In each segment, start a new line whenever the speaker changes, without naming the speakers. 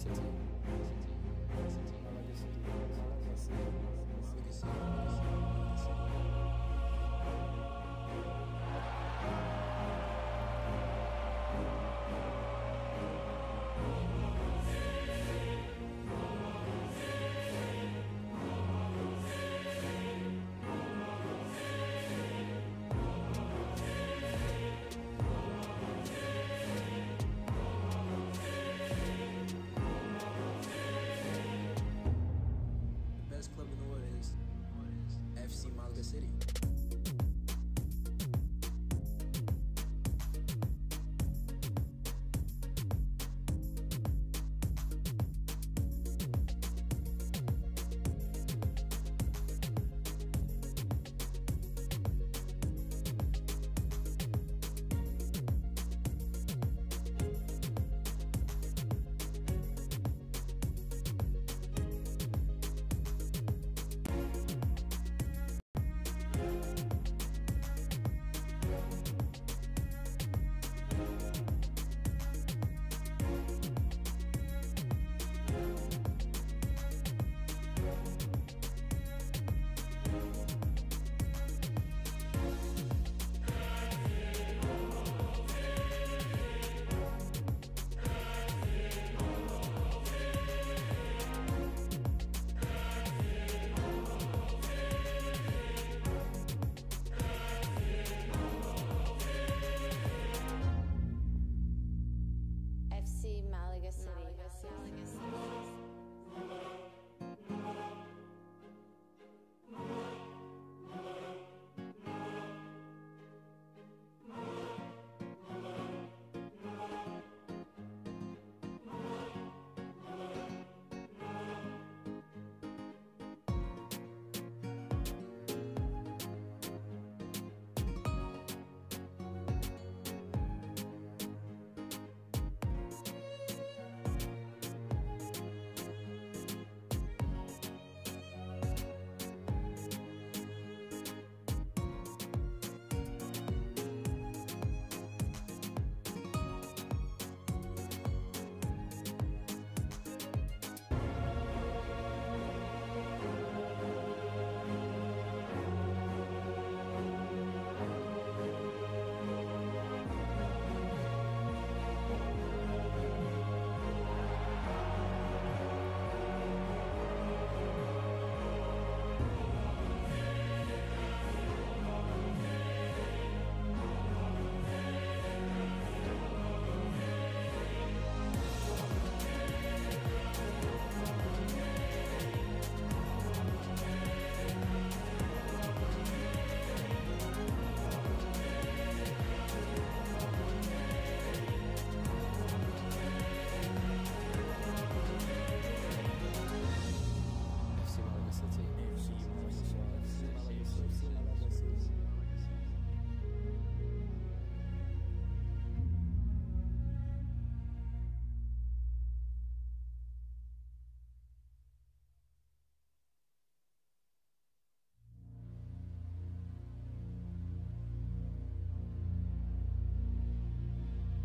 City. Malaga City. Malaga City. Club in the world is FC Malaga City.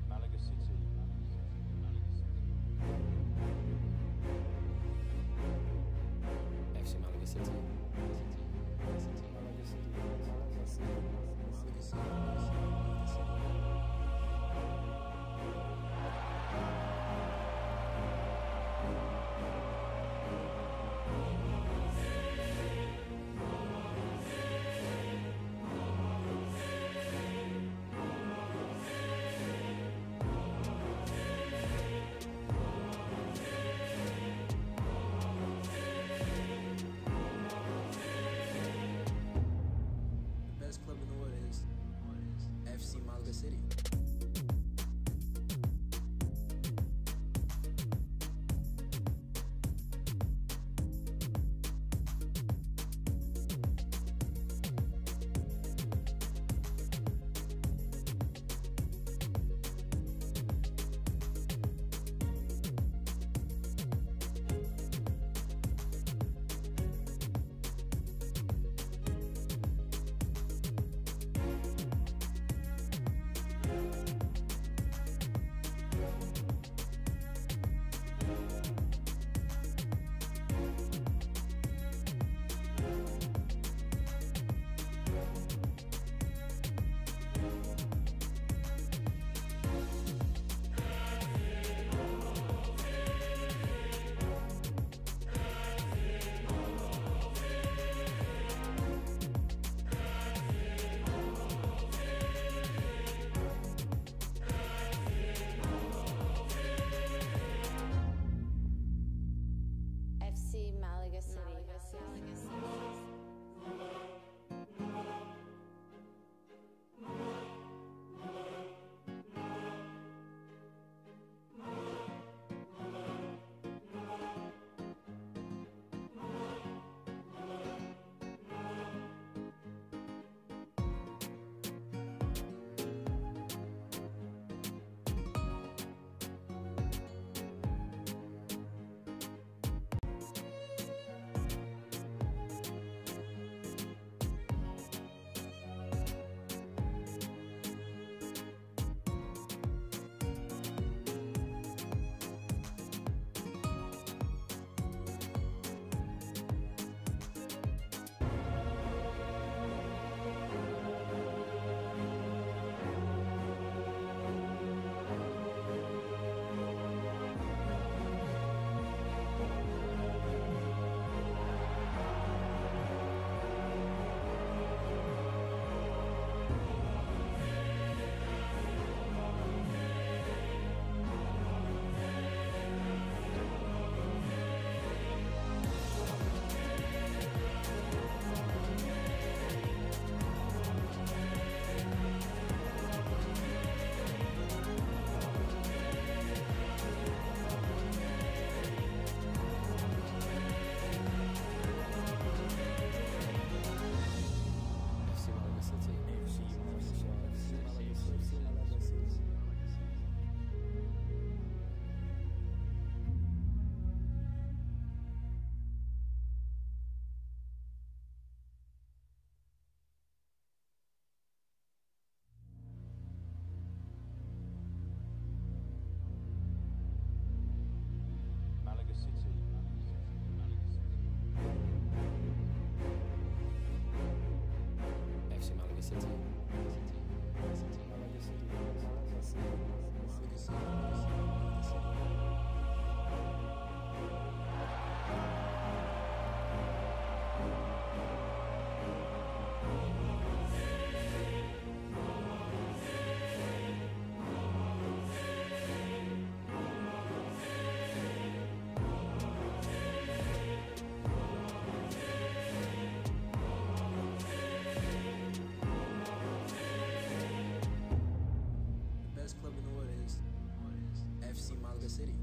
Malaga City.
City. Malaga City. The best club in the world is FC Malaga City.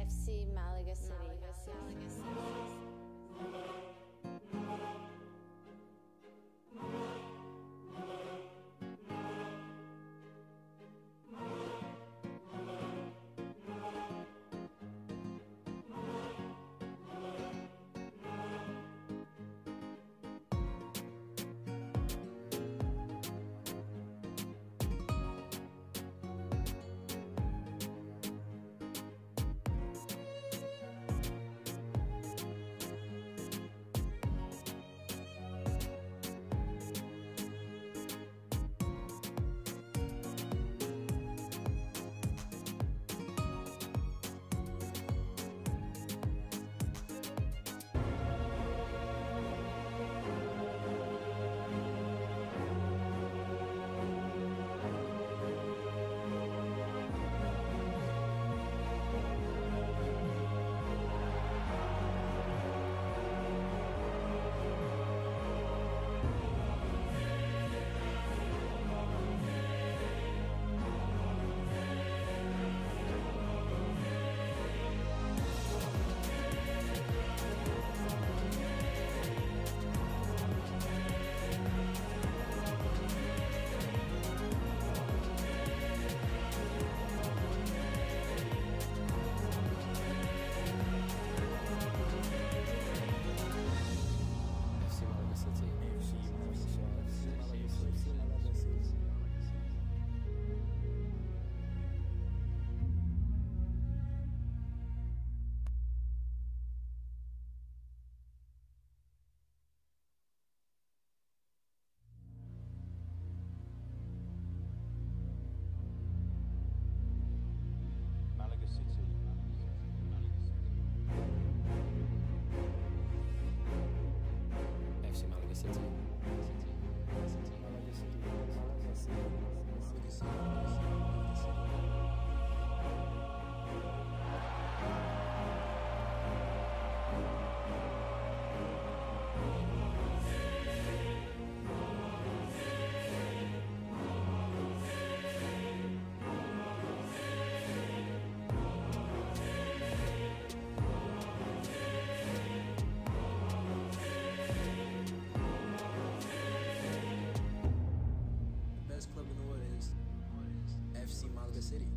FC Malaga City. FC Malaga City. Malaga City.
Malaga City.
FC Malaga City. Malaga City. The best club in the world is FC Malaga City.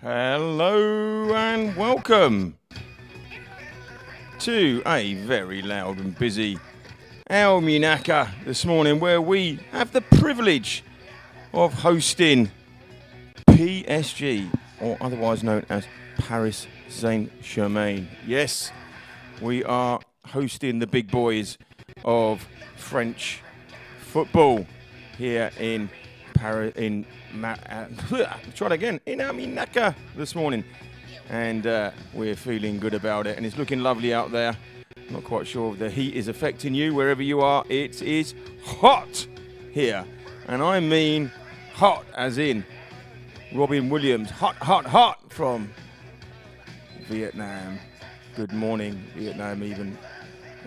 Hello and welcome to a very loud and busy Almun this morning, where we have the privilege of hosting PSG, or otherwise known as Paris Saint-Germain. Yes, we are hosting the big boys of French football here in Paris, in Almun this morning, and we're feeling good about it, and it's looking lovely out there. Not quite sure if the heat is affecting you wherever you are. It is hot here, and I mean hot as in Robin Williams, hot from Vietnam. Good morning, Vietnam, even.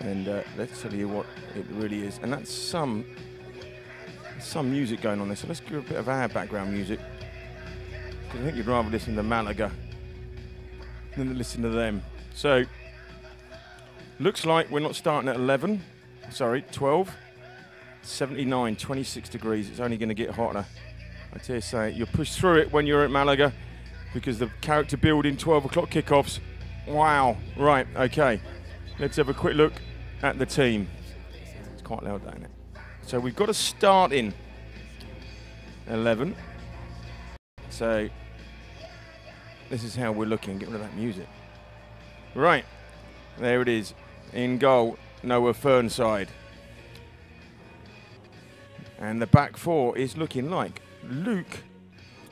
And let's tell you what it really is, and that's some music going on there. So let's give a bit of our background music, because I think you'd rather listen to Malaga than to listen to them. So looks like we're not starting at 12. 79, 26 degrees. It's only going to get hotter. I dare say you'll push through it when you're at Malaga, because the character building 12 o'clock kickoffs. Wow. Right, okay. Let's have a quick look at the team. It's quite loud, isn't it? So we've got a starting 11. So this is how we're looking. Get rid of that music. Right, there it is. In goal, Noah Fernside. And the back four is looking like Luke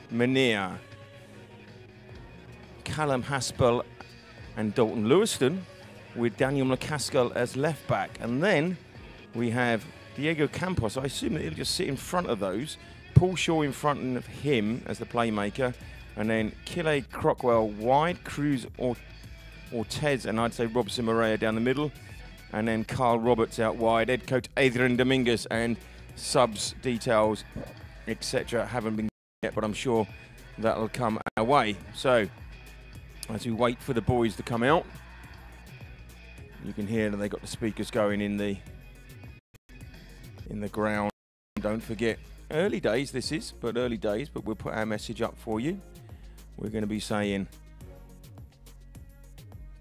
Menier, Callum Haspel and Dalton Lewiston, with Daniel McCaskill as left back. And then we have Diego Campos. I assume that he'll just sit in front of those. Paul Shaw in front of him as the playmaker. And then Kile Crockwell wide, Cruz Ortez, and I'd say Robson Morea down the middle. And then Carl Roberts out wide. Head coach Adrian Dominguez, and subs details, etc. haven't been yet, but I'm sure that'll come our way. So as we wait for the boys to come out, you can hear that they got the speakers going in the ground. Don't forget, early days this is, but we'll put our message up for you. We're going to be saying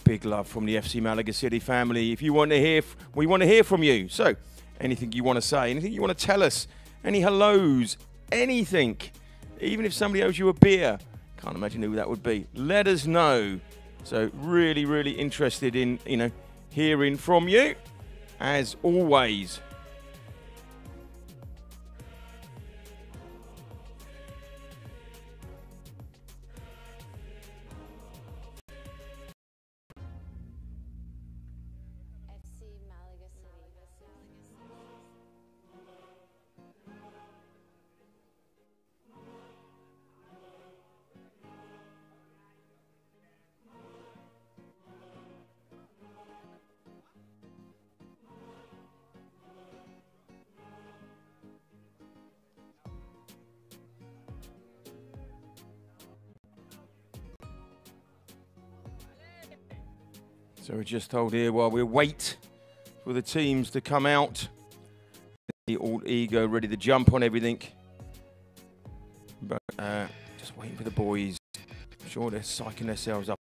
big love from the FC Malaga City family. If you want to hear, we want to hear from you. So anything you want to say, anything you want to tell us, any hellos, anything, even if somebody owes you a beer, can't imagine who that would be, let us know. So really, really interested in, hearing from you, as always.
FC Malaga City.
So we're just told here while we wait for the teams to come out, all eager, ready to jump on everything. But just waiting for the boys. I'm sure they're psyching themselves up.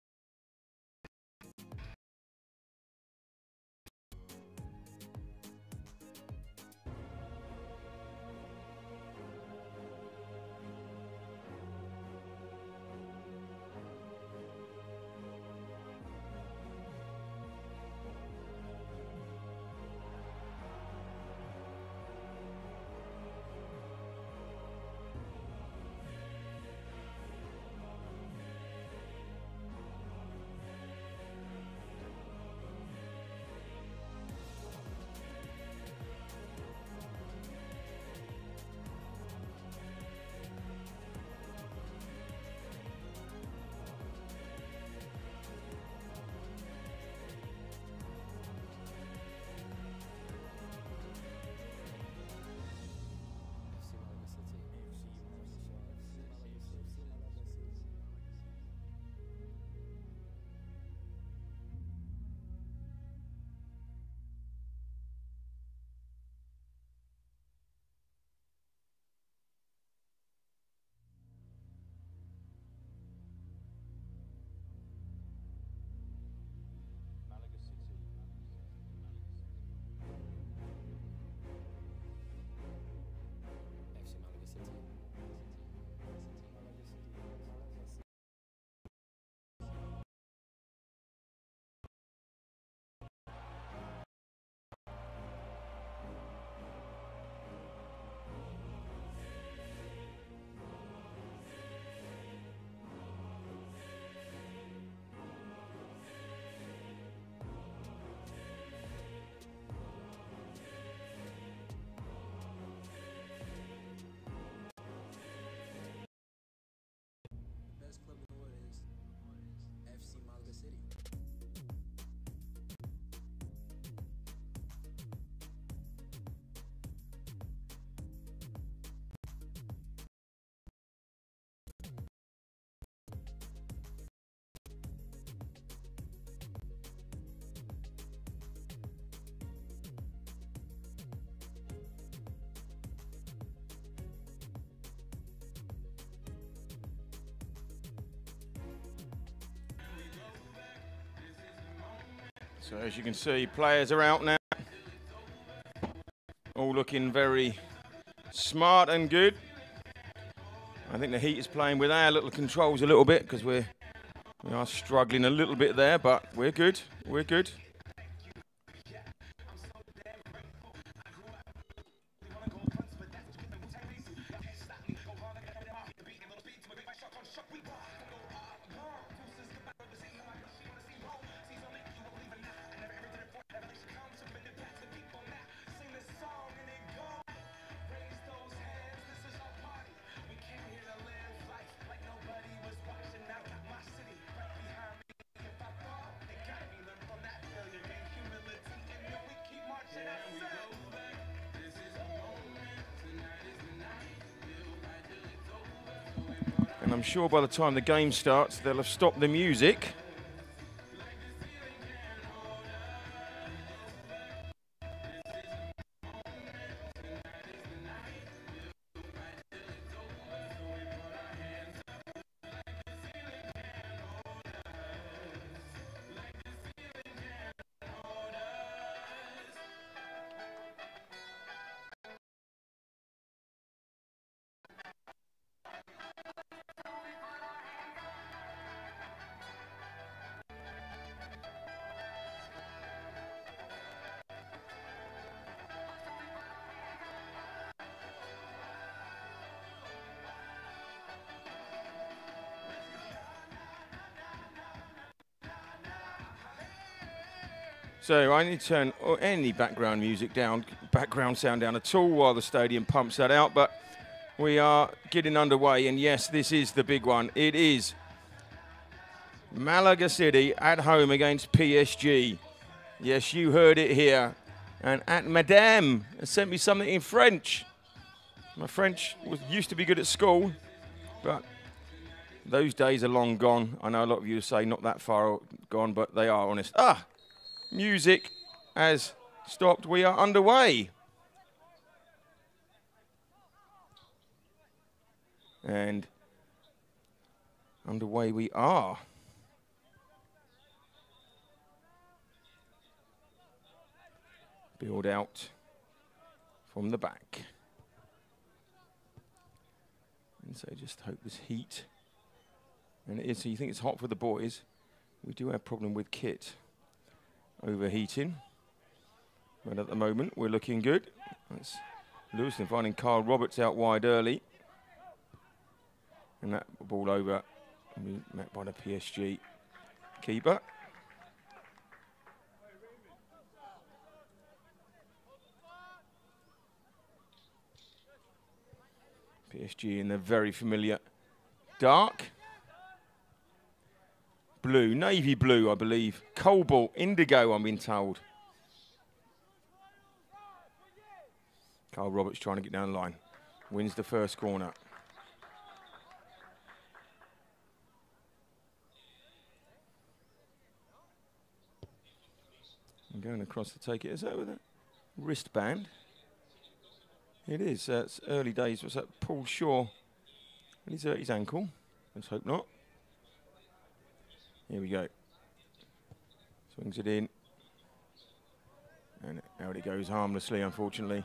So as you can see, players are out now. All looking very smart and good. I think the Heat is playing with our little controls a little bit because we are struggling a little bit there, but we're good. We're good. And I'm sure by the time the game starts, they'll have stopped the music. So I need to turn any background music down, background sound down at all while the stadium pumps that out. But we are getting underway, and yes, this is the big one. It is Malaga City at home against PSG. Yes, you heard it here. And at Madame has sent me something in French. My French used to be good at school, but those days are long gone. I know a lot of you say not that far gone, but they are honest. Music has stopped. We are underway. And underway we are. Build out from the back. And so just hope this heat. And it is, so you think it's hot for the boys. We do have a problem with kit overheating, but at the moment we're looking good. That's Lewiston finding Carl Roberts out wide early, and that ball over met by the PSG keeper. PSG in the very familiar dark blue, navy blue, I believe. Cobalt, indigo, I'm being told. Carl Roberts trying to get down the line. Wins the first corner. And going across to take it. Is that with a wristband? It is. It's early days. What's that? Paul Shaw. And he's hurt his ankle. Let's hope not. Here we go. Swings it in. And out it goes harmlessly, unfortunately.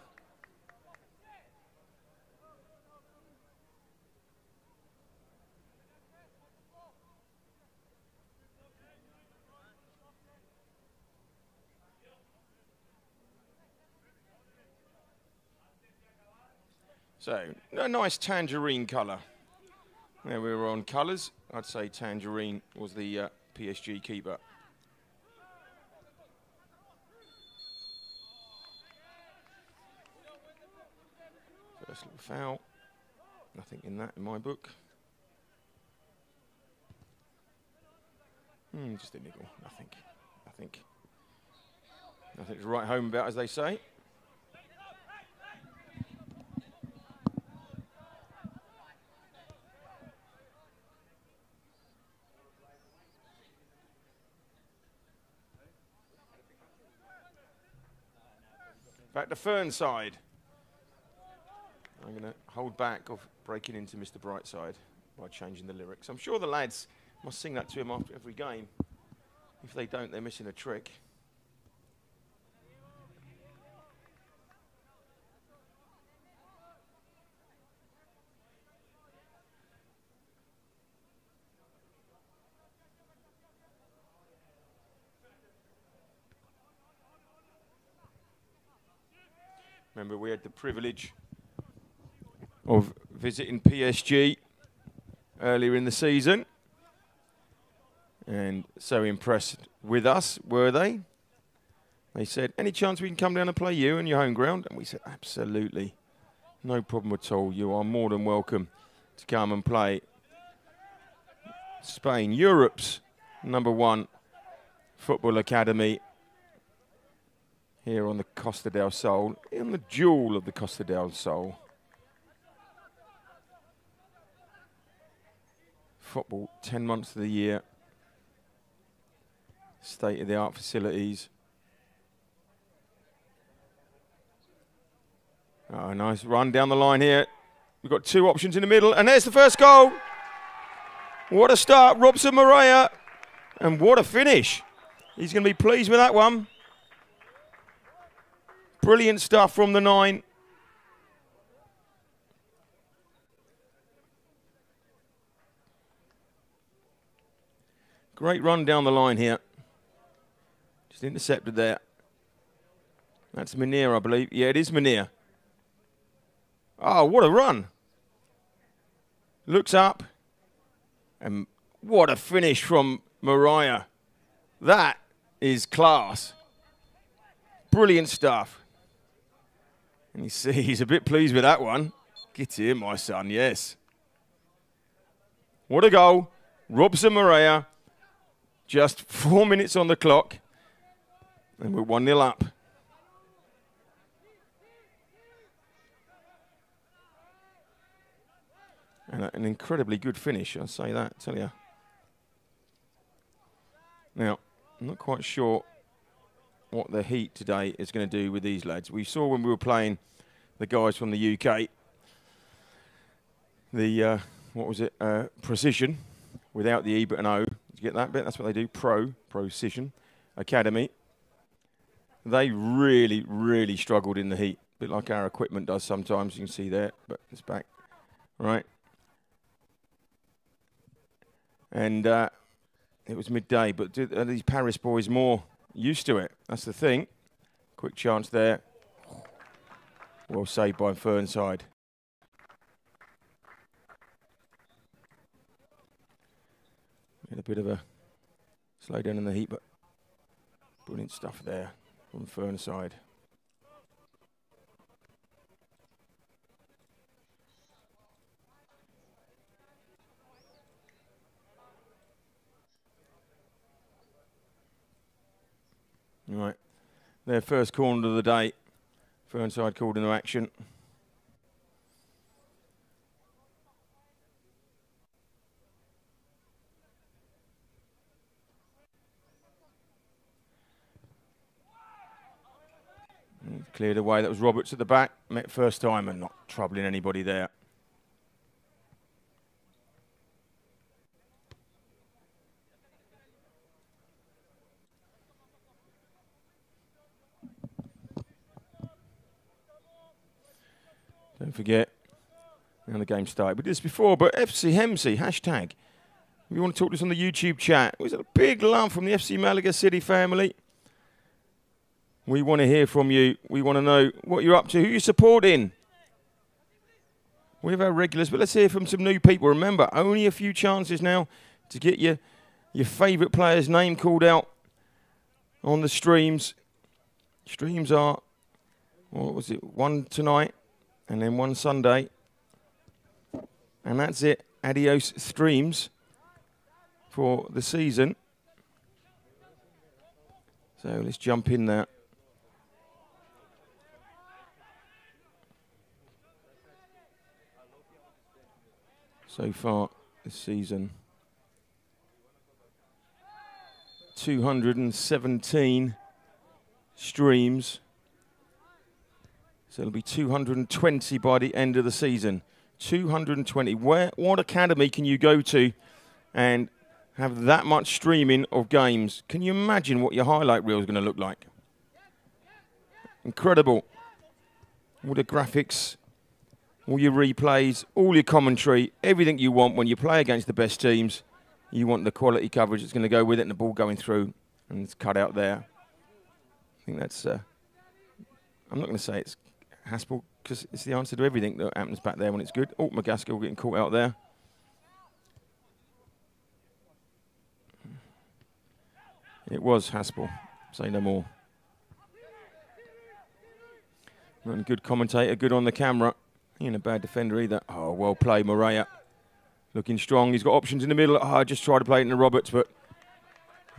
So, a nice tangerine colour. There we were on colours. I'd say tangerine was the PSG keeper. First little foul. Nothing in that in my book. Just a niggle. Nothing to write home about, as they say. Back to Fernside. I'm going to hold back of breaking into Mr. Brightside by changing the lyrics. I'm sure the lads must sing that to him after every game. If they don't, they're missing a trick. Remember, we had the privilege of visiting PSG earlier in the season. And so impressed with us, were they? They said, any chance we can come down and play you on your home ground? And we said, absolutely. No problem at all. You are more than welcome to come and play Spain, Europe's #1 football academy here on the Costa del Sol, in the jewel of the Costa del Sol. Football 10 months of the year. State-of-the-art facilities. Oh, nice run down the line here. We've got 2 options in the middle, and there's the first goal. What a start, Robson Morea, and what a finish. He's going to be pleased with that one. Brilliant stuff from the 9. Great run down the line here. Just intercepted there. That's Munir, I believe. Yeah, it is Munir. Oh, what a run. Looks up. And what a finish from Mariah. That is class. Brilliant stuff. And you see, he's a bit pleased with that one. Get here, my son, yes. What a goal. Robson Morea. Just 4 minutes on the clock. And we're 1-0 up. And an incredibly good finish, I'll say that, tell you. Now, I'm not quite sure what the heat today is going to do with these lads. We saw when we were playing the guys from the UK, the, what was it, Precision, without the E but an O. Did you get that bit? That's what they do, Precision Academy. They really, really struggled in the heat. A bit like our equipment does sometimes, you can see there, but it's back, right? And it was midday, but are these Paris boys more used to it? That's the thing. Quick chance there. Well saved by Fernside. Had a bit of a slow down in the heat, but brilliant stuff there from Fernside. Right, their first corner of the day. Fernside called into action. Cleared away, that was Roberts at the back. Met first time and not troubling anybody there. Don't forget, now the game started. We did this before, but FC Hemsey, hashtag. If you want to talk to us on the YouTube chat, it was a big love from the FC Malaga City family. We want to hear from you. We want to know what you're up to, who you're supporting. We have our regulars, but let's hear from some new people. Remember, only a few chances now to get your favourite player's name called out on the streams. Streams are, what was it, 1 tonight and then 1 Sunday. And that's it. Adios streams for the season. So let's jump in there. So far this season, 217 streams. So it'll be 220 by the end of the season. 220. What academy can you go to and have that much streaming of games? Can you imagine what your highlight reel is going to look like? Incredible. All the graphics, all your replays, all your commentary, everything you want when you play against the best teams. You want the quality coverage that's going to go with it and the ball going through and it's cut out there. I think that's, I'm not going to say it's Haspel, because it's the answer to everything that happens back there when it's good. Oh, McGaskill getting caught out there. It was Haspel. Say no more. And good commentator, good on the camera. He ain't a bad defender either. Oh, well played, Morea. Looking strong. He's got options in the middle. Oh, I just tried to play it into Roberts, but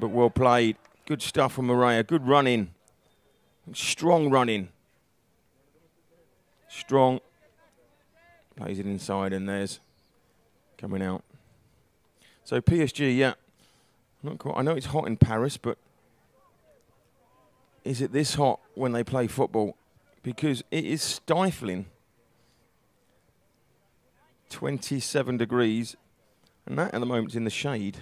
well played. Good stuff from Morea. Good running. Strong running. Strong. Plays it inside, and there's coming out. So PSG, yeah. Not quite. I know it's hot in Paris, but is it this hot when they play football? Because it is stifling. 27 degrees, and that at the moment is in the shade.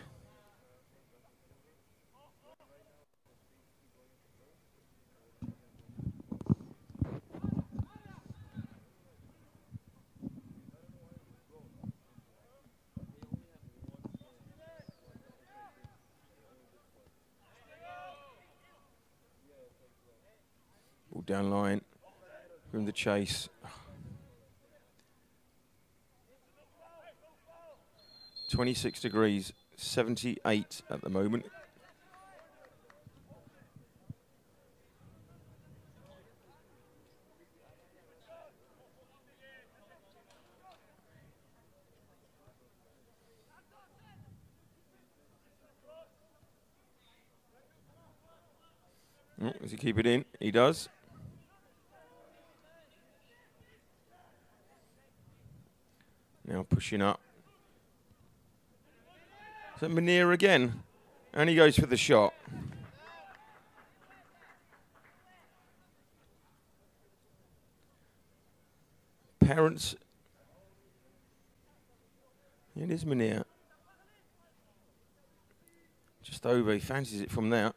Ball down line, from the chase. 26 degrees, 78 at the moment. Oh, does he keep it in? He does. Now pushing up. So Munir again, and he goes for the shot. Parents. It is Munir. Just over, he fancies it from there.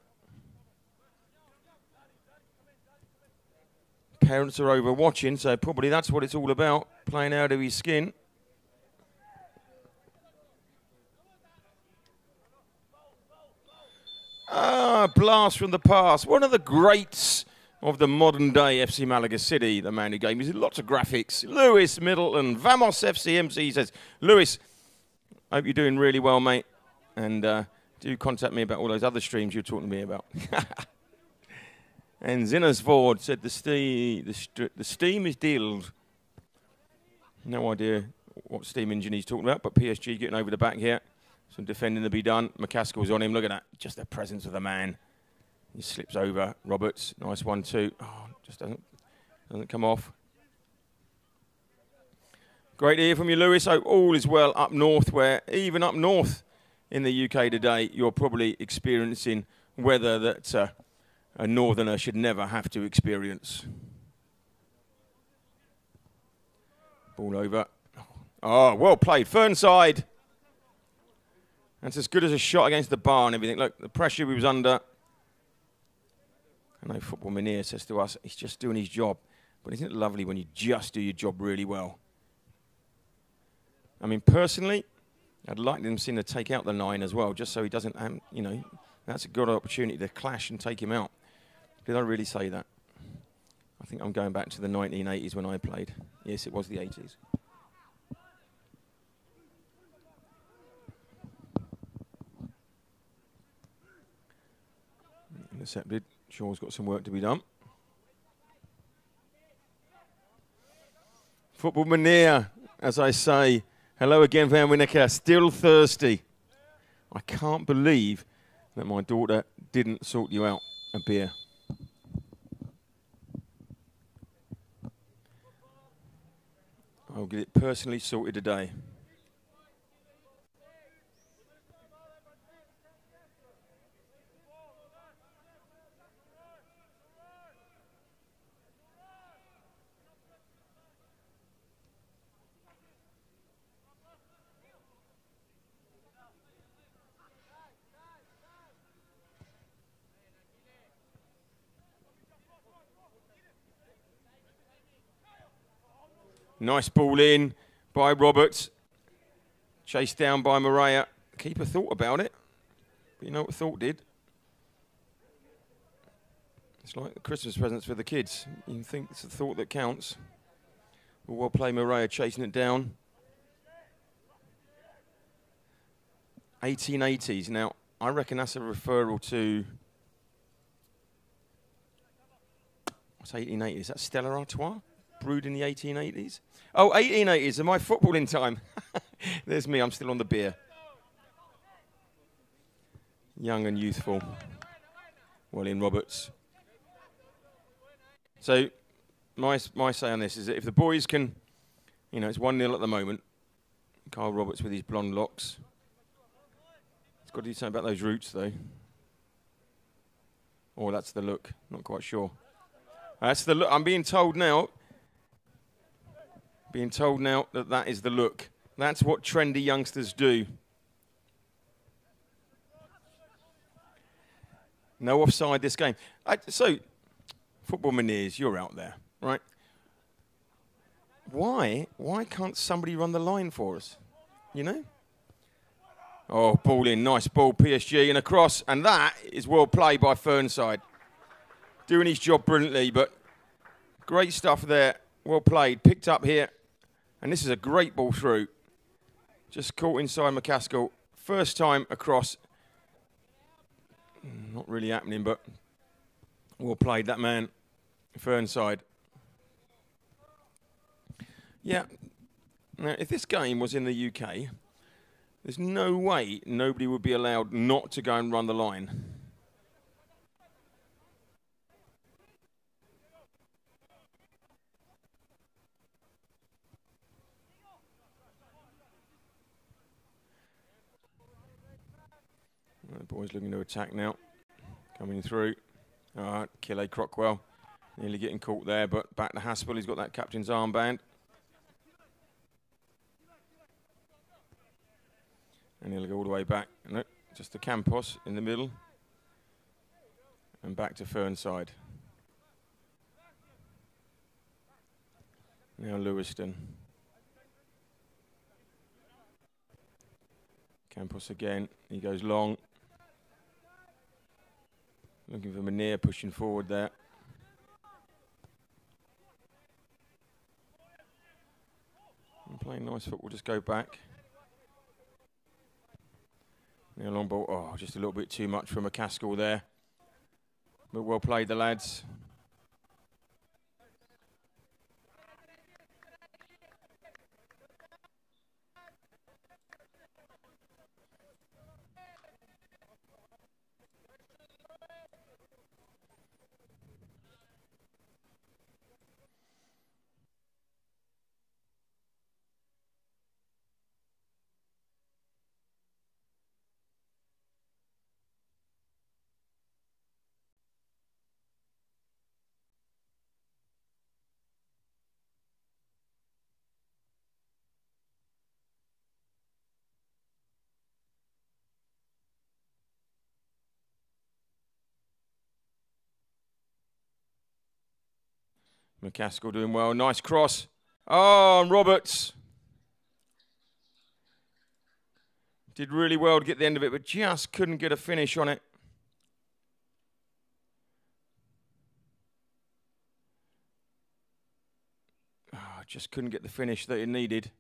Parents are over watching, so probably that's what it's all about, playing out of his skin. Ah, blast from the past. One of the greats of the modern day FC Malaga City, the man who gave me lots of graphics. Lewis Middleton, Vamos FCMC says, Lewis, hope you're doing really well, mate. And do contact me about all those other streams you were talking to me about. And Zinnersford said the steam is dealed. No idea what steam engine he's talking about, but PSG getting over the back here. Some defending to be done. McCaskill's on him. Look at that. Just the presence of the man. He slips over. Roberts. Nice 1-2. Oh, just doesn't come off. Great to hear from you, Lewis. Hope all is well up north, where even up north in the UK today, you're probably experiencing weather that a northerner should never have to experience. Ball over. Oh, well played. Fernside. That's as good as a shot against the bar and everything. Look, the pressure he was under. I know Football Munir says to us, he's just doing his job. But isn't it lovely when you just do your job really well? I mean, personally, I'd like them to take out the 9 as well, just so he doesn't, you know, that's a good opportunity to clash and take him out. Did I really say that? I think I'm going back to the 1980s when I played. Yes, it was the 80s. Intercepted. Shaw's got some work to be done. Football Munir, as I say. Hello again, Van Winneker. Still thirsty. I can't believe that my daughter didn't sort you out a beer. I'll get it personally sorted today. Nice ball in by Roberts. Chased down by Morea. Keeper thought about it. But you know what Thought did? It's like the Christmas presents for the kids. You think it's the thought that counts. Well played, Maria chasing it down. 1880s. Now, I reckon that's a referral to... What's 1880s? Is that Stella Artois? Brewed in the 1880s? Oh, 1880s. Am I footballing time? There's me. I'm still on the beer. Young and youthful. William Roberts. So, my say on this is that if the boys can, you know, it's 1-0 at the moment. Carl Roberts with his blonde locks. He's got to do something about those roots, though. Oh, that's the look. Not quite sure. That's the look. I'm being told now. Being told now that that is the look. That's what trendy youngsters do. No offside this game. So, football maniers, you're out there, right? Why can't somebody run the line for us? You know? Oh, ball in, nice ball, PSG, and across, and that is well played by Fernside. Doing his job brilliantly, but great stuff there. Well played, picked up here, and this is a great ball through. Just caught inside McCaskill. First time across. Not really happening, but well played, that man, Fernside. Yeah, now if this game was in the UK, there's no way nobody would be allowed not to go and run the line. The boys looking to attack now. Coming through. All right, Kille Crockwell. Nearly getting caught there, but back to Haspel. He's got that captain's armband. And he'll go all the way back. No, just the Campos in the middle. And back to Fernside. Now Lewiston. Campos again. He goes long. Looking for Manier, pushing forward there. And playing nice football, just go back. Now long ball, oh, just a little bit too much for McCaskill there. But well played, the lads. McCaskill doing well. Nice cross. Oh, and Roberts. Did really well to get the end of it, but just couldn't get a finish on it. Oh, just couldn't get the finish that it needed.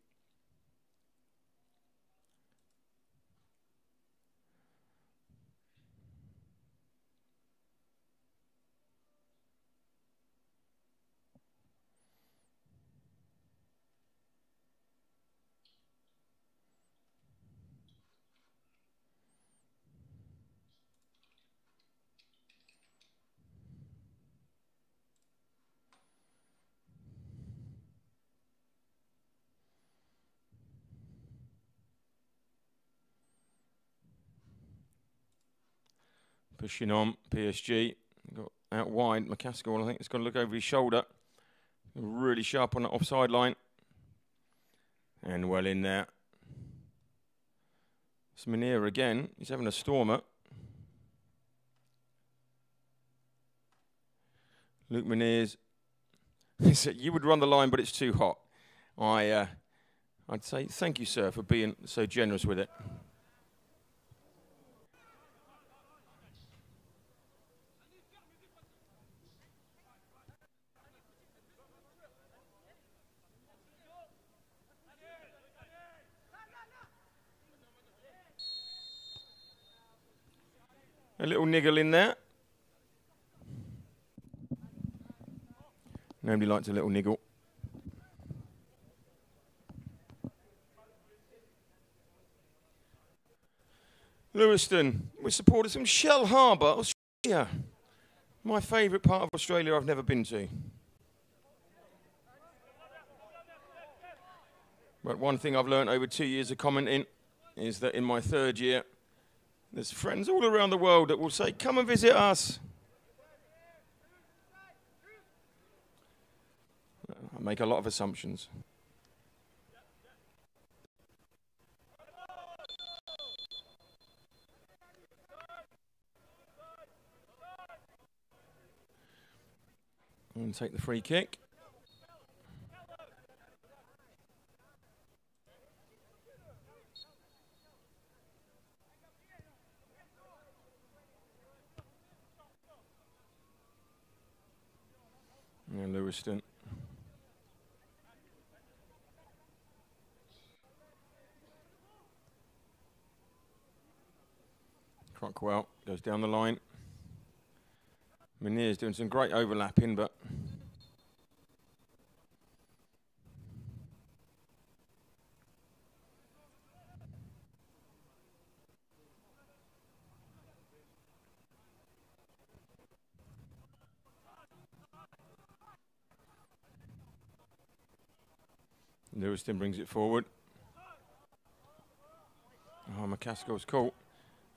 Pushing on, PSG. Got out wide. McCaskill, I think, has got to look over his shoulder. Really sharp on the offside line. And well in there. It's Manier again. He's having a stormer. Luke Manier's. He said, you would run the line, but it's too hot. I'd say thank you, sir, for being so generous with it. A little niggle in there. Nobody likes a little niggle. Lewiston, we supported some Shell Harbour, Australia. My favourite part of Australia I've never been to. But one thing I've learned over 2 years of commenting is that in my third year, there's friends all around the world that will say, come and visit us. I make a lot of assumptions. And take the free kick. And Lewiston. Crockwell goes down the line. Meneer's doing some great overlapping, but Lewiston brings it forward. Oh, McCaskill's caught.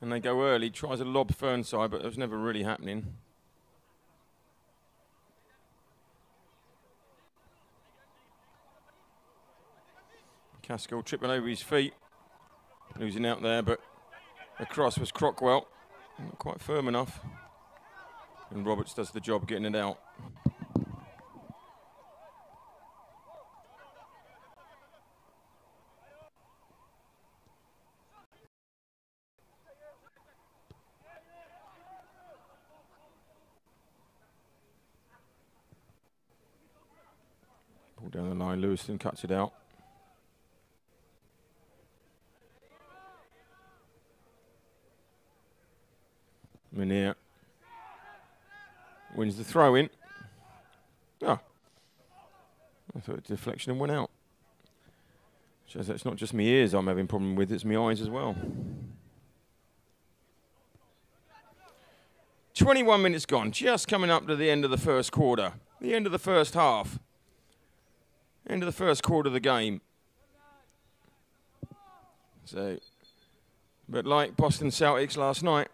And they go early, tries a lob Fernside, but it was never really happening. McCaskill tripping over his feet, losing out there, but the cross was Crockwell. Not quite firm enough. And Roberts does the job getting it out. Pull down the line, Lewiston cuts it out. Meneer wins the throw in. Oh, I thought it was a deflection and went out. Shows that it's not just my ears I'm having a problem with, it's my eyes as well. 21 minutes gone, just coming up to the end of the first quarter. The end of the first half. End of the first quarter of the game. So, but like Boston Celtics last night,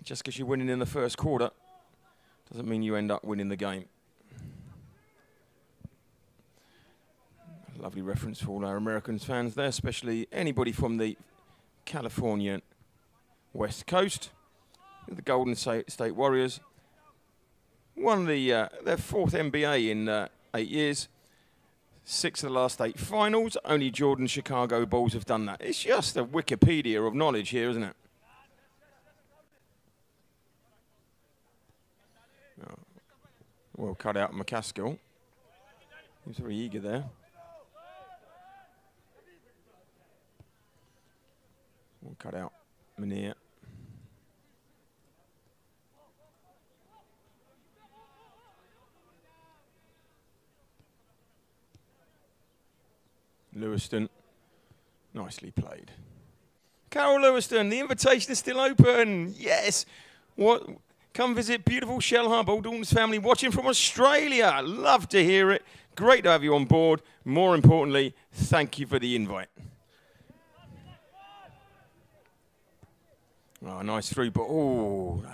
just because you're winning in the first quarter doesn't mean you end up winning the game. Lovely reference for all our Americans fans there, especially anybody from the California West Coast. The Golden State Warriors won their fourth NBA in 8 years. 6 of the last 8 finals. Only Jordan Chicago Bulls have done that. It's just a Wikipedia of knowledge here, isn't it? Oh. Well cut out McCaskill. He's very eager there. Well cut out Meneer. Lewiston, nicely played. Carol Lewiston, the invitation is still open. Yes. What? Come visit beautiful Shell Harbour, all Dalton's family watching from Australia. Love to hear it. Great to have you on board. More importantly, thank you for the invite. Oh, nice through, but oh,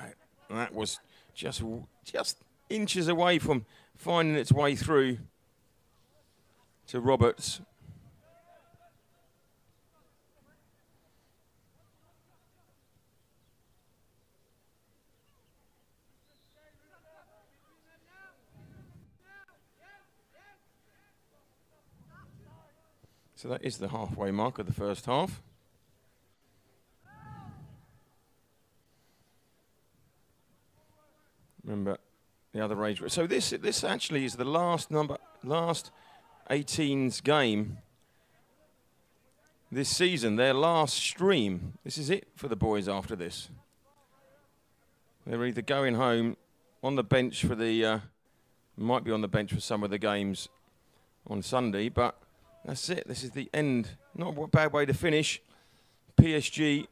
that was just inches away from finding its way through to Roberts. So that is the halfway mark of the first half. Remember the other age. So this actually is the last 18's game this season. Their last stream. This is it for the boys after this. They're either going home on the bench for the, might be on the bench for some of the games on Sunday, but that's it. This is the end. Not a bad way to finish. PSG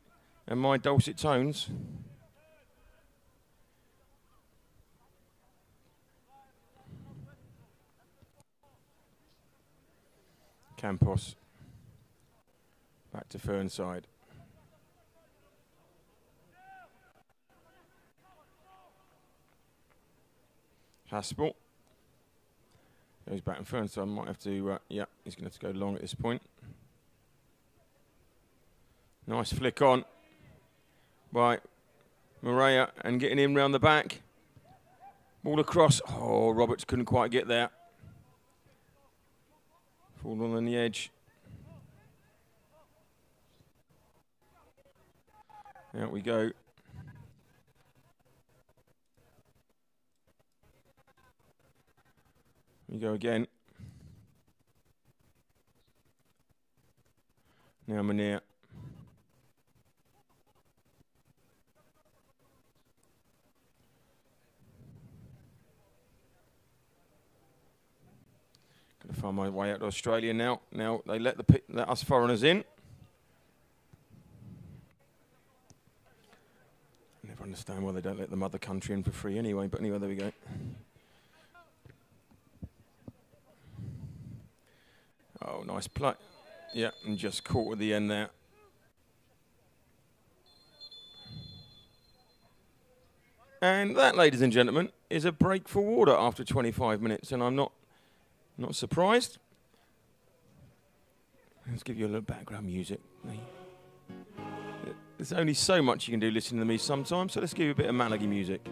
and my dulcet tones. Campos. Back to Fernside. Haspel. Goes back in Fernside. Might have to, yeah, he's going to have to go long at this point. Nice flick on by Morea and getting him round the back. Ball across. Oh, Roberts couldn't quite get there. Falling on the edge. Out we go. We go again. Now Munir. Gonna find my way out to Australia now. Now they let us foreigners in. I never understand why they don't let the mother country in for free anyway. But anyway, there we go. Oh, nice play. Yeah, and just caught at the end there. And that, ladies and gentlemen, is a break for water after 25 minutes, and I'm not surprised. Let's give you a little background music. There's only so much you can do listening to me sometimes, so let's give you a bit of Malaga music.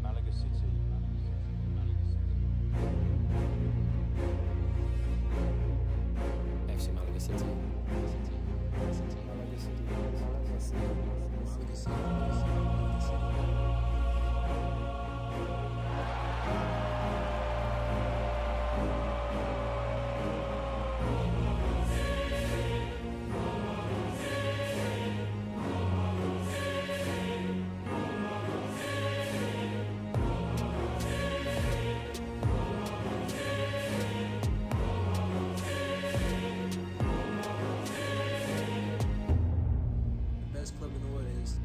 Malaga City.
FC Malaga City. Best club in the world is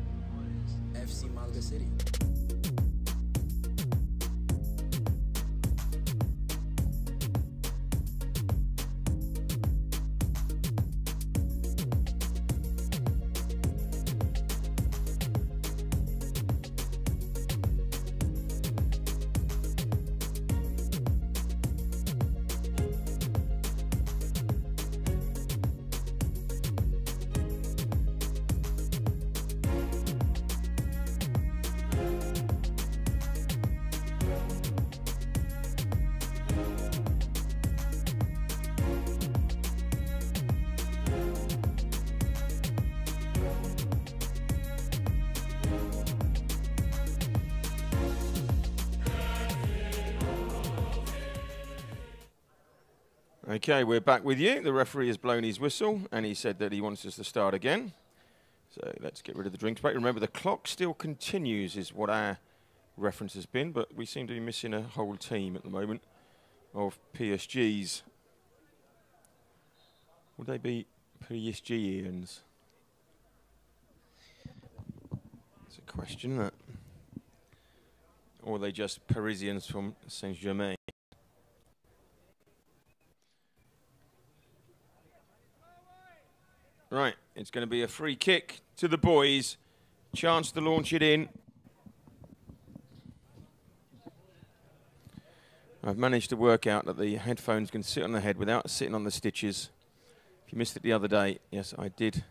Okay, we're back with you. The referee has blown his whistle and he said that he wants us to start again. So let's get rid of the drinks break. Remember, the clock still continues is what our reference has been, but we seem to be missing a whole team at the moment of PSGs. Would they be PSG-ians? That's a question, isn't it? Or are they just Parisians from Saint-Germain? Right, it's going to be a free kick to the boys. Chance to launch it in. I've managed to work out that the headphones can sit on the head without sitting on the stitches. If you missed it the other day, yes, I did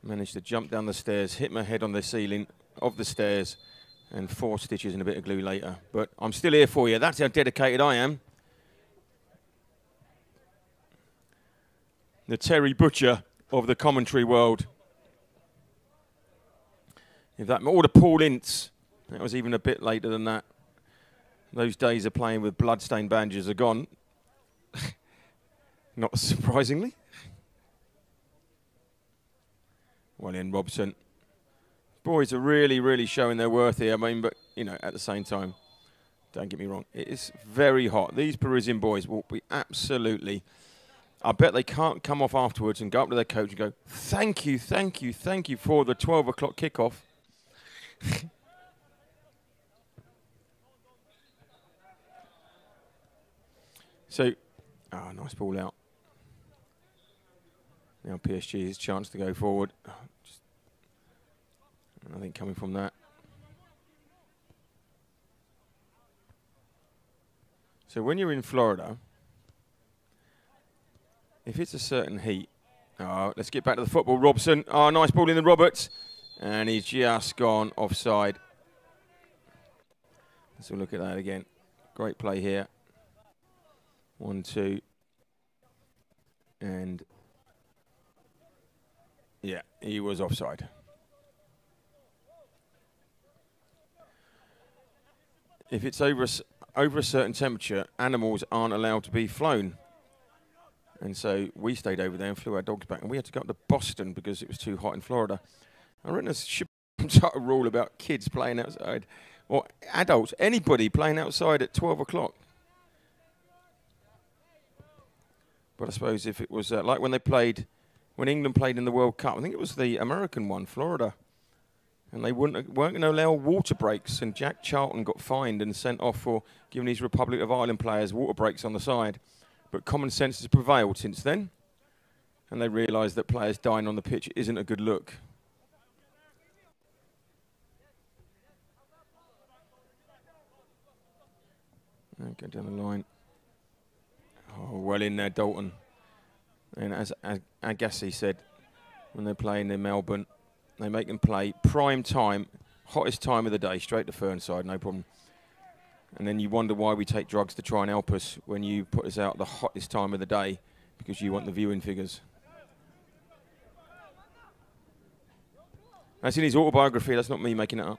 manage to jump down the stairs, hit my head on the ceiling of the stairs, and 4 stitches and a bit of glue later. But I'm still here for you. That's how dedicated I am. The Terry Butcher of the commentary world. If that, or the Paul Ince. That was even a bit later than that. Those days of playing with bloodstained bandages are gone. Not surprisingly. Well in, Robson. Boys are really, really showing their worth here. I mean, but, you know, at the same time, don't get me wrong, it is very hot. These Parisian boys will be absolutely... I bet they can't come off afterwards and go up to their coach and go, thank you, thank you, thank you for the 12 o'clock kickoff. So, nice ball out. Now PSG's chance to go forward. Just nothing coming from that. So when you're in Florida, if it's a certain heat, let's get back to the football. Robson, nice ball in the Roberts. And he's just gone offside. Let's have a look at that again. Great play here. 1, 2. And, yeah, he was offside. If it's over a certain temperature, animals aren't allowed to be flown. And so we stayed over there and flew our dogs back. And we had to go up to Boston because it was too hot in Florida. I reckon there should be some sort of rule about kids playing outside. Or adults, anybody playing outside at 12 o'clock. But I suppose if it was like when England played in the World Cup, I think it was the American one, Florida. And they weren't going to allow water breaks. And Jack Charlton got fined and sent off for giving his Republic of Ireland players water breaks on the side. But common sense has prevailed since then. And they realised that players dying on the pitch isn't a good look. Go down the line. Oh, well in there, Dalton. And as Agassi said, when they're playing in Melbourne, they make them play prime time, hottest time of the day, straight to Fernside, no problem. And then you wonder why we take drugs to try and help us when you put us out the hottest time of the day because you want the viewing figures. That's in his autobiography, that's not me making it up.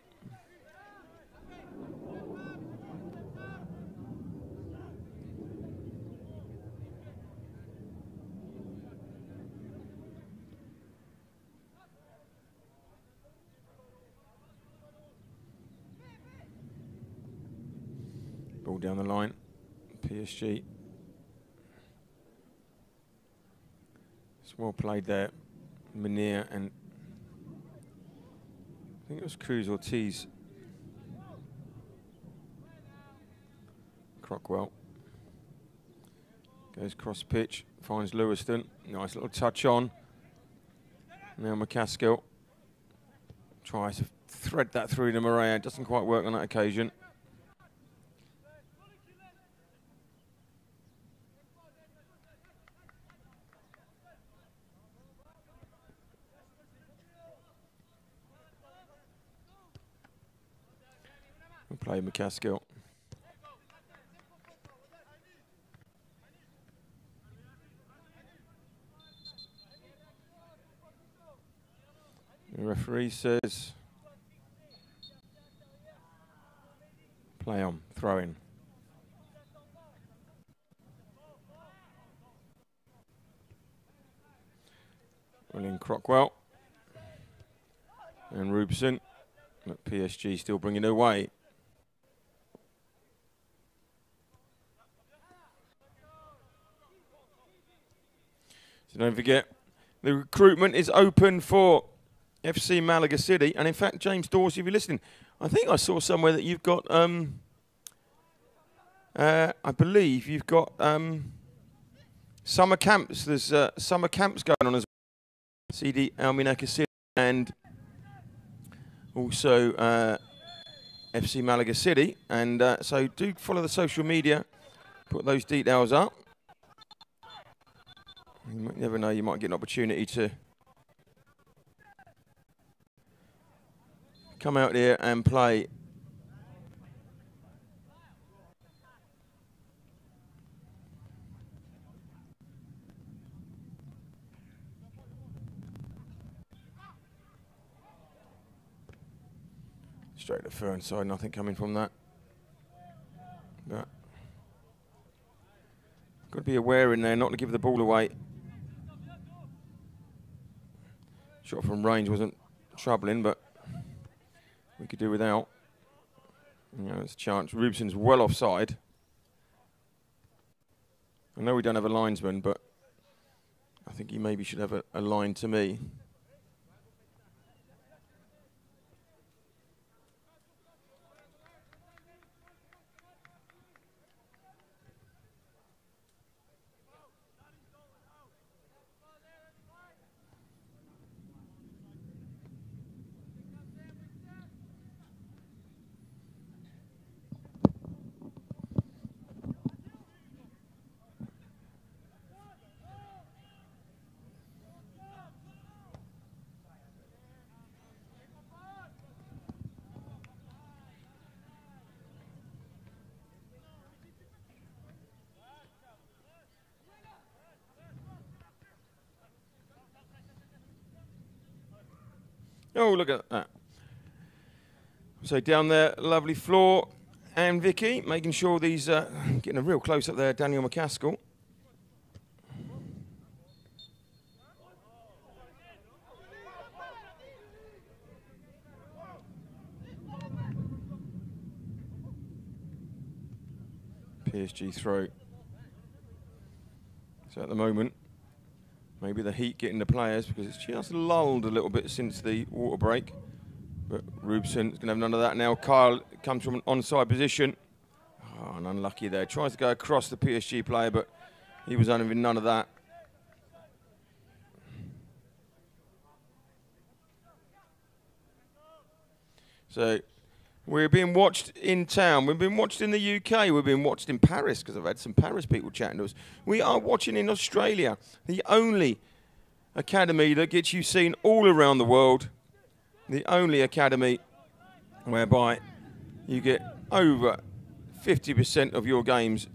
Ball down the line, PSG. It's well played there, Munir and I think it was Cruz Ortiz. Crockwell. Goes cross pitch, finds Lewiston. Nice little touch on. Now McCaskill tries to thread that through to Morea. Doesn't quite work on that occasion. Play McCaskill. The referee says play on, throw in. William Crockwell. And Robertson. But PSG still bringing it away. So don't forget, the recruitment is open for FC Malaga City. And in fact, James Dorsey, if you're listening, I think I saw somewhere that you've got, I believe you've got summer camps. There's summer camps going on as well. CD Almun City and also FC Malaga City. And so do follow the social media, put those details up. You never know, you might get an opportunity to come out here and play. Straight to Fern side, nothing coming from that. But got to be aware in there not to give the ball away. Shot from range wasn't troubling, but we could do without. You know, it's a chance. Robertson's well offside. I know we don't have a linesman, but I think he maybe should have a line to me. Oh, look at that. So down there, lovely floor. And Vicky making sure these, getting a real close up there, Daniel McCaskill. PSG throw. So at the moment, maybe the heat getting the players because it's just lulled a little bit since the water break. But Robertson's going to have none of that now. Kyle comes from an onside position. Oh, and unlucky there. Tries to go across the PSG player, but he was having none of that. So we're being watched in town. We've been watched in the UK. We've been watched in Paris because I've had some Paris people chatting to us. We are watching in Australia, the only academy that gets you seen all around the world. The only academy whereby you get over 50% of your games,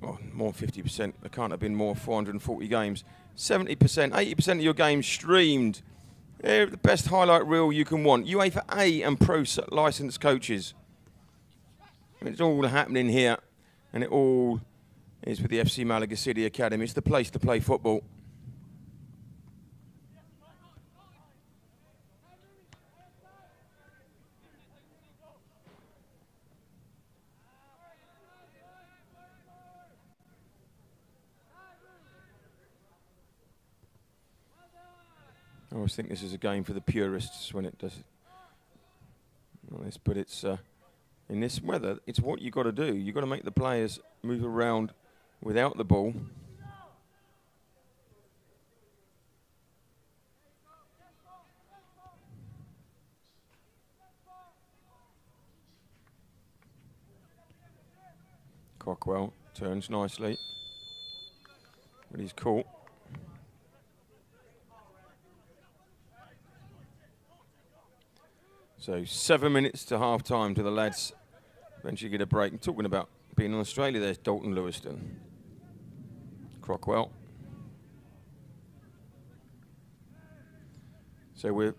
well, more than 50%, there can't have been more, 440 games, 70%, 80% of your games streamed. They're the best highlight reel you can want. UEFA A and Pro licensed coaches. And it's all happening here, and it all is with the FC Malaga City Academy. It's the place to play football. I always think this is a game for the purists when it does it. But it's in this weather, it's what you've got to do. You've got to make the players move around without the ball. Cockwell turns nicely, but he's caught. So 7 minutes to half time to the lads eventually get a break. And talking about being in Australia, there's Dalton Lewiston. Crockwell. So we're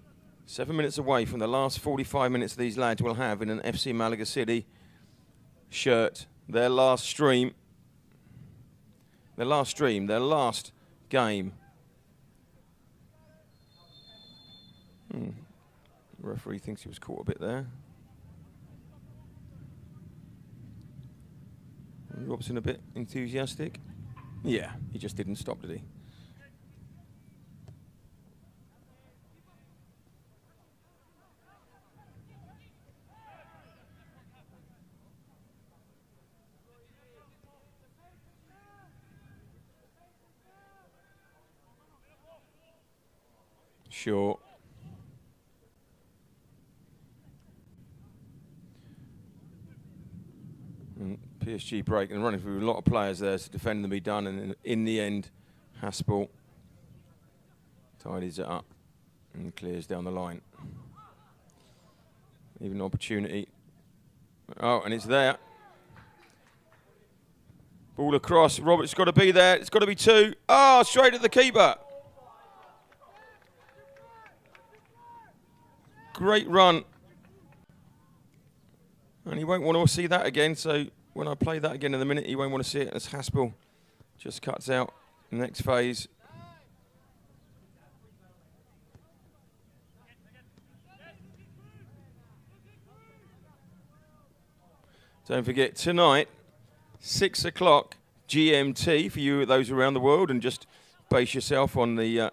7 minutes away from the last 45 minutes these lads will have in an FC Malaga City shirt. Their last stream. Their last game The referee thinks he was caught a bit there. Robson a bit enthusiastic. Yeah, he just didn't stop, did he? Sure. And PSG break and running through a lot of players there, so defending to be done, and in the end, Haspel tidies it up and clears down the line. Even opportunity. Oh, and it's there. Ball across. Roberts got to be there. It's got to be two. Oh, straight at the keeper. Great run. And he won't want to see that again, so when I play that again in a minute, he won't want to see it as Haspel just cuts out the next phase. Don't forget, tonight, 6 o'clock GMT for you, those around the world, and just base yourself on the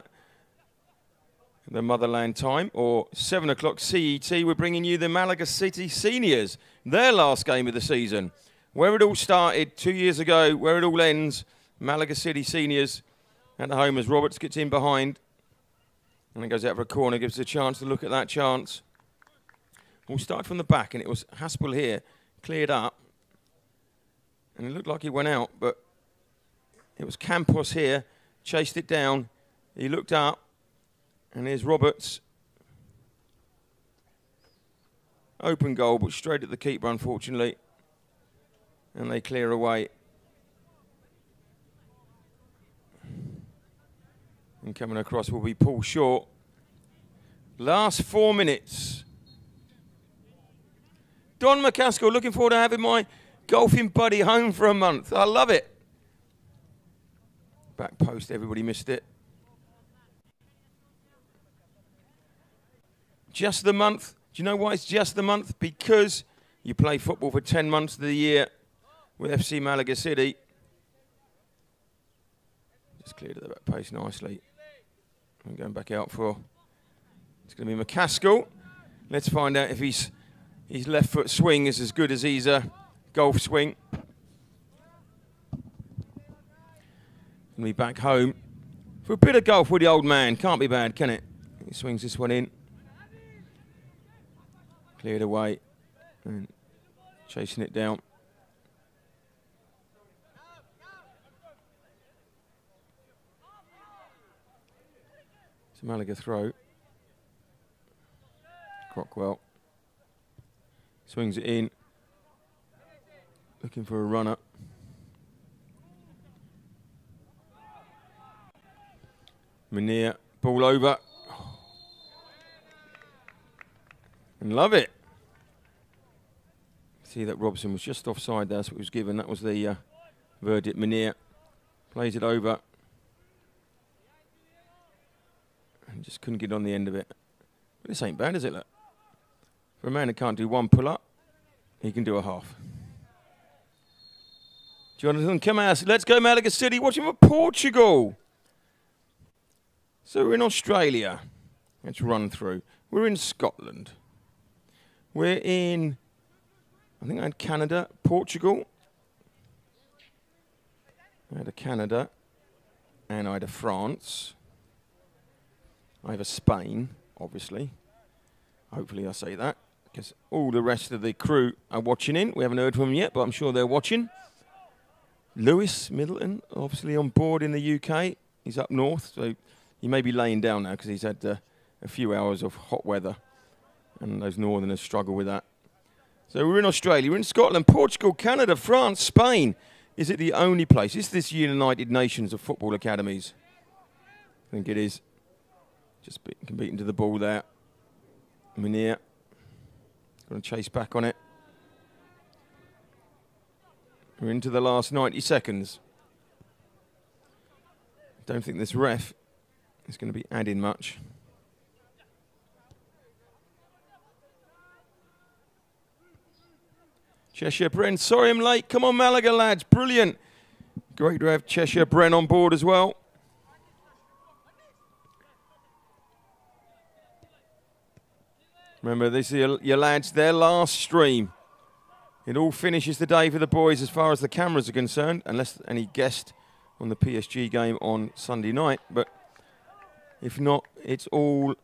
motherland time, or 7 o'clock CET, we're bringing you the Malaga City Seniors, their last game of the season. Where it all started 2 years ago, where it all ends, Malaga City Seniors at the home as Roberts gets in behind. And then goes out for a corner, gives us a chance to look at that chance. We'll start from the back, and it was Haspel here, cleared up. And it looked like he went out, but it was Campos here, chased it down. He looked up. And here's Roberts. Open goal, but straight at the keeper, unfortunately. And they clear away. And coming across will be Paul Short. Last 4 minutes. Don McCaskill, looking forward to having my golfing buddy home for a month. I love it. Back post, everybody missed it. Just the month. Do you know why it's just the month? Because you play football for 10 months of the year with FC Malaga City. Just cleared at the back pace nicely. I'm going back out for, it's going to be McCaskill. Let's find out if his left foot swing is as good as his golf swing. Going to be back home for a bit of golf with the old man. Can't be bad, can it? He swings this one in. Cleared away and chasing it down. It's a Malaga throw. Crockwell swings it in. Looking for a runner. Munir, ball over. And love it. See that Robson was just offside there, that's what he was given. That was the verdict. Munir plays it over. And just couldn't get on the end of it. But this ain't bad, is it? Look? For a man who can't do one pull-up, he can do a half. Jonathan Camas, let's go Malaga City, watching for Portugal. So we're in Australia. Let's run through. We're in Scotland. We're in, I think I had Canada, Portugal. I had a Canada, and I had a France. I have a Spain, obviously. Hopefully I say that, because all the rest of the crew are watching in. We haven't heard from them yet, but I'm sure they're watching. Lewis Middleton, obviously on board in the UK. He's up north, so he may be laying down now because he's had a few hours of hot weather. And those northerners struggle with that. So we're in Australia, we're in Scotland, Portugal, Canada, France, Spain. Is it the only place? Is this United Nations of football academies? I think it is. Just beaten to the ball there. Munir. Going to chase back on it. We're into the last 90 seconds. Don't think this ref is going to be adding much. Cheshire Bren, sorry I'm late. Come on, Malaga lads, brilliant. Great to have Cheshire Bren on board as well. Remember, this is your lads, their last stream. It all finishes the day for the boys as far as the cameras are concerned, unless any guest on the PSG game on Sunday night. But if not, it's all,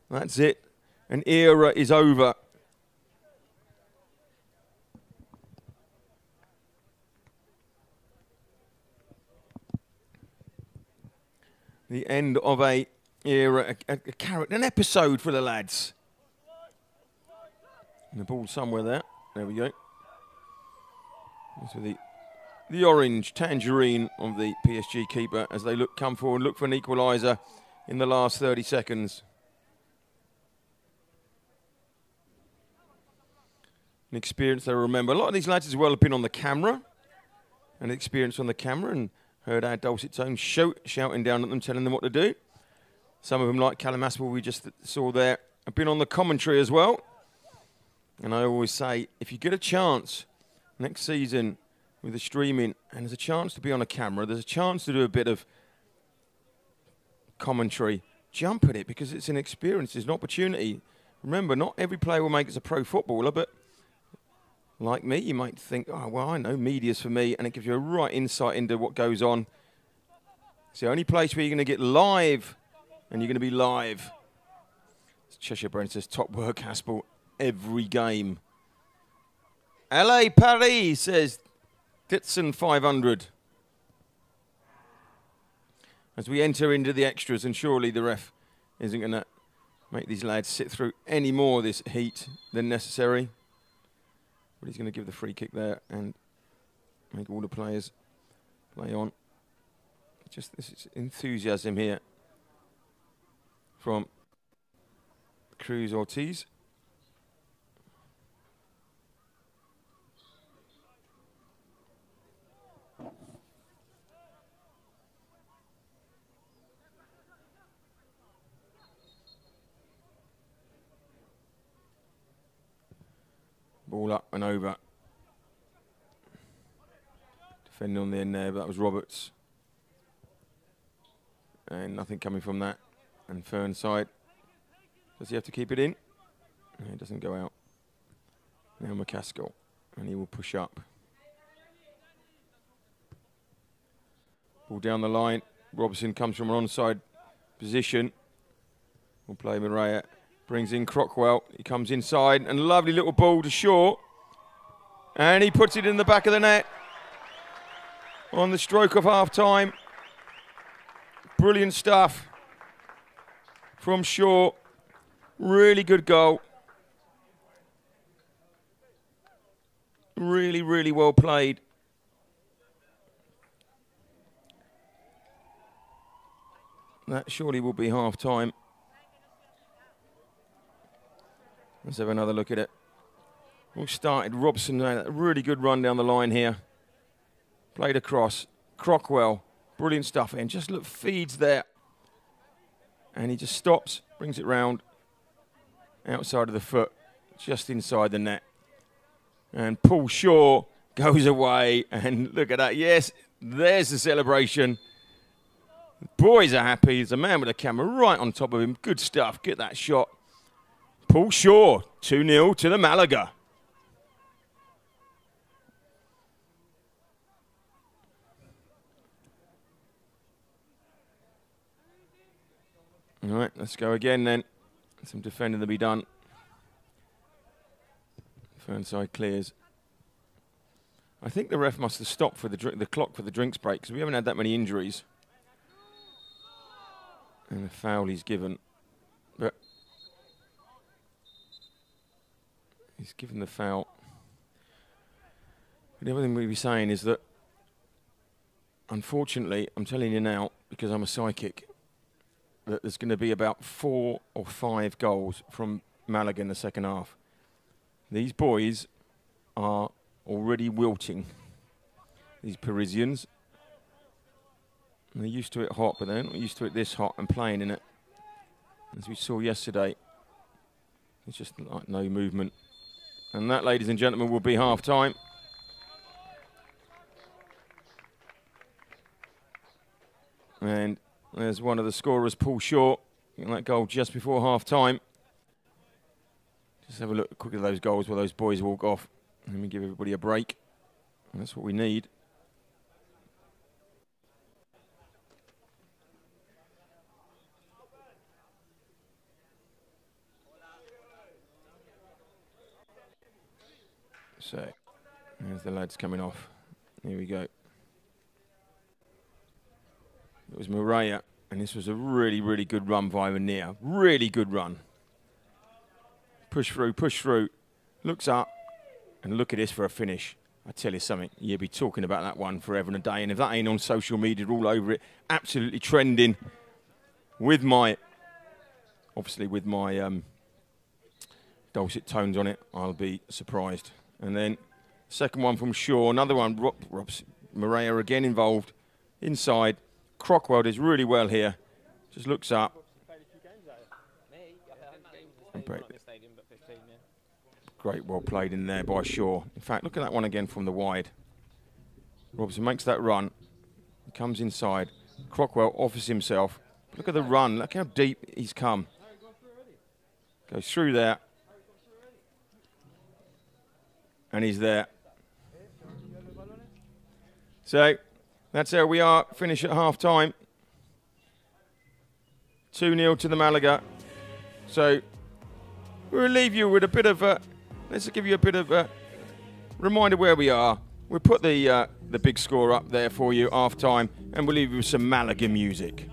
that's it. An era is over. The end of a era, an episode for the lads. And the ball somewhere there. There we go. So the orange tangerine of the PSG keeper as they come forward, look for an equaliser in the last 30 seconds. An experience they remember. A lot of these lads as well have been on the camera, and experience on the camera, and heard our dulcet tones shouting down at them, telling them what to do. Some of them, like Callum Aspel, we just saw there, have been on the commentary as well. And I always say, if you get a chance next season with the streaming, and there's a chance to be on a camera, there's a chance to do a bit of commentary, jump at it, because it's an experience, it's an opportunity. Remember, not every player will make it as a pro footballer, but like me, you might think, oh, well, I know, media's for me, and it gives you a right insight into what goes on. It's the only place where you're going to get live, and you're going to be live. Cheshire Brent says, top work, Haspel, every game. LA Paris, says Ditson 500. As we enter into the extras, and surely the ref isn't going to make these lads sit through any more of this heat than necessary. But he's going to give the free kick there and make all the players play on. Just this is enthusiasm here from Cruz Ortiz. Ball up and over. Defending on the end there, but that was Roberts. And nothing coming from that. And Fernside. Does he have to keep it in? No, it doesn't go out. Now McCaskill. And he will push up. Ball down the line. Robson comes from an onside position. We'll play Mireya. Brings in Crockwell. He comes inside. And a lovely little ball to Shaw. And he puts it in the back of the net. On the stroke of half-time. Brilliant stuff from Shaw. Really good goal. Really, really well played. That surely will be half-time. Let's have another look at it. All started. Robson, a really good run down the line here. Played across. Crockwell, brilliant stuff. And just look, feeds there. And he just stops, brings it round. Outside of the foot, just inside the net. And Paul Shaw goes away. And look at that. Yes, there's the celebration. The boys are happy. There's a man with a camera right on top of him. Good stuff. Get that shot. Paul Shaw, 2-0 to the Malaga. All right, let's go again then. Some defending to be done. Fernside clears. I think the ref must have stopped for the clock for the drinks break because we haven't had that many injuries. And the foul he's given. But he's given the foul. But the other thing we'd be saying is that, unfortunately, I'm telling you now, because I'm a psychic, that there's going to be about 4 or 5 goals from Malaga in the second half. These boys are already wilting, these Parisians. And they're used to it hot, but they're not used to it this hot and playing in it. As we saw yesterday, it's just like no movement. And that, ladies and gentlemen, will be half-time. And there's one of the scorers, Paul Shaw, getting that goal just before half-time. Just have a look quick at those goals while those boys walk off. Let me give everybody a break. And that's what we need. So, there's the lads coming off. Here we go. It was Morea, and this was a really, really good run via Nia. Really good run. Push through. Looks up, and look at this for a finish. I tell you something, you'll be talking about that one forever and a day, and if that ain't on social media all over it, absolutely trending with my, obviously with my dulcet tones on it, I'll be surprised. And then second one from Shaw, another one, Morea again involved, inside. Crockwell does really well here, just looks up. Great, well played in there by Shaw. In fact, look at that one again from the wide. Robson makes that run, he comes inside. Crockwell offers himself. Look at the run, look how deep he's come. Goes through there. And he's there. So, that's how we are. Finish at half-time. 2-0 to the Malaga. So, we'll leave you with a bit of a... Let's give you a bit of a reminder where we are. We'll put the big score up there for you, half-time, and we'll leave you with some Malaga music.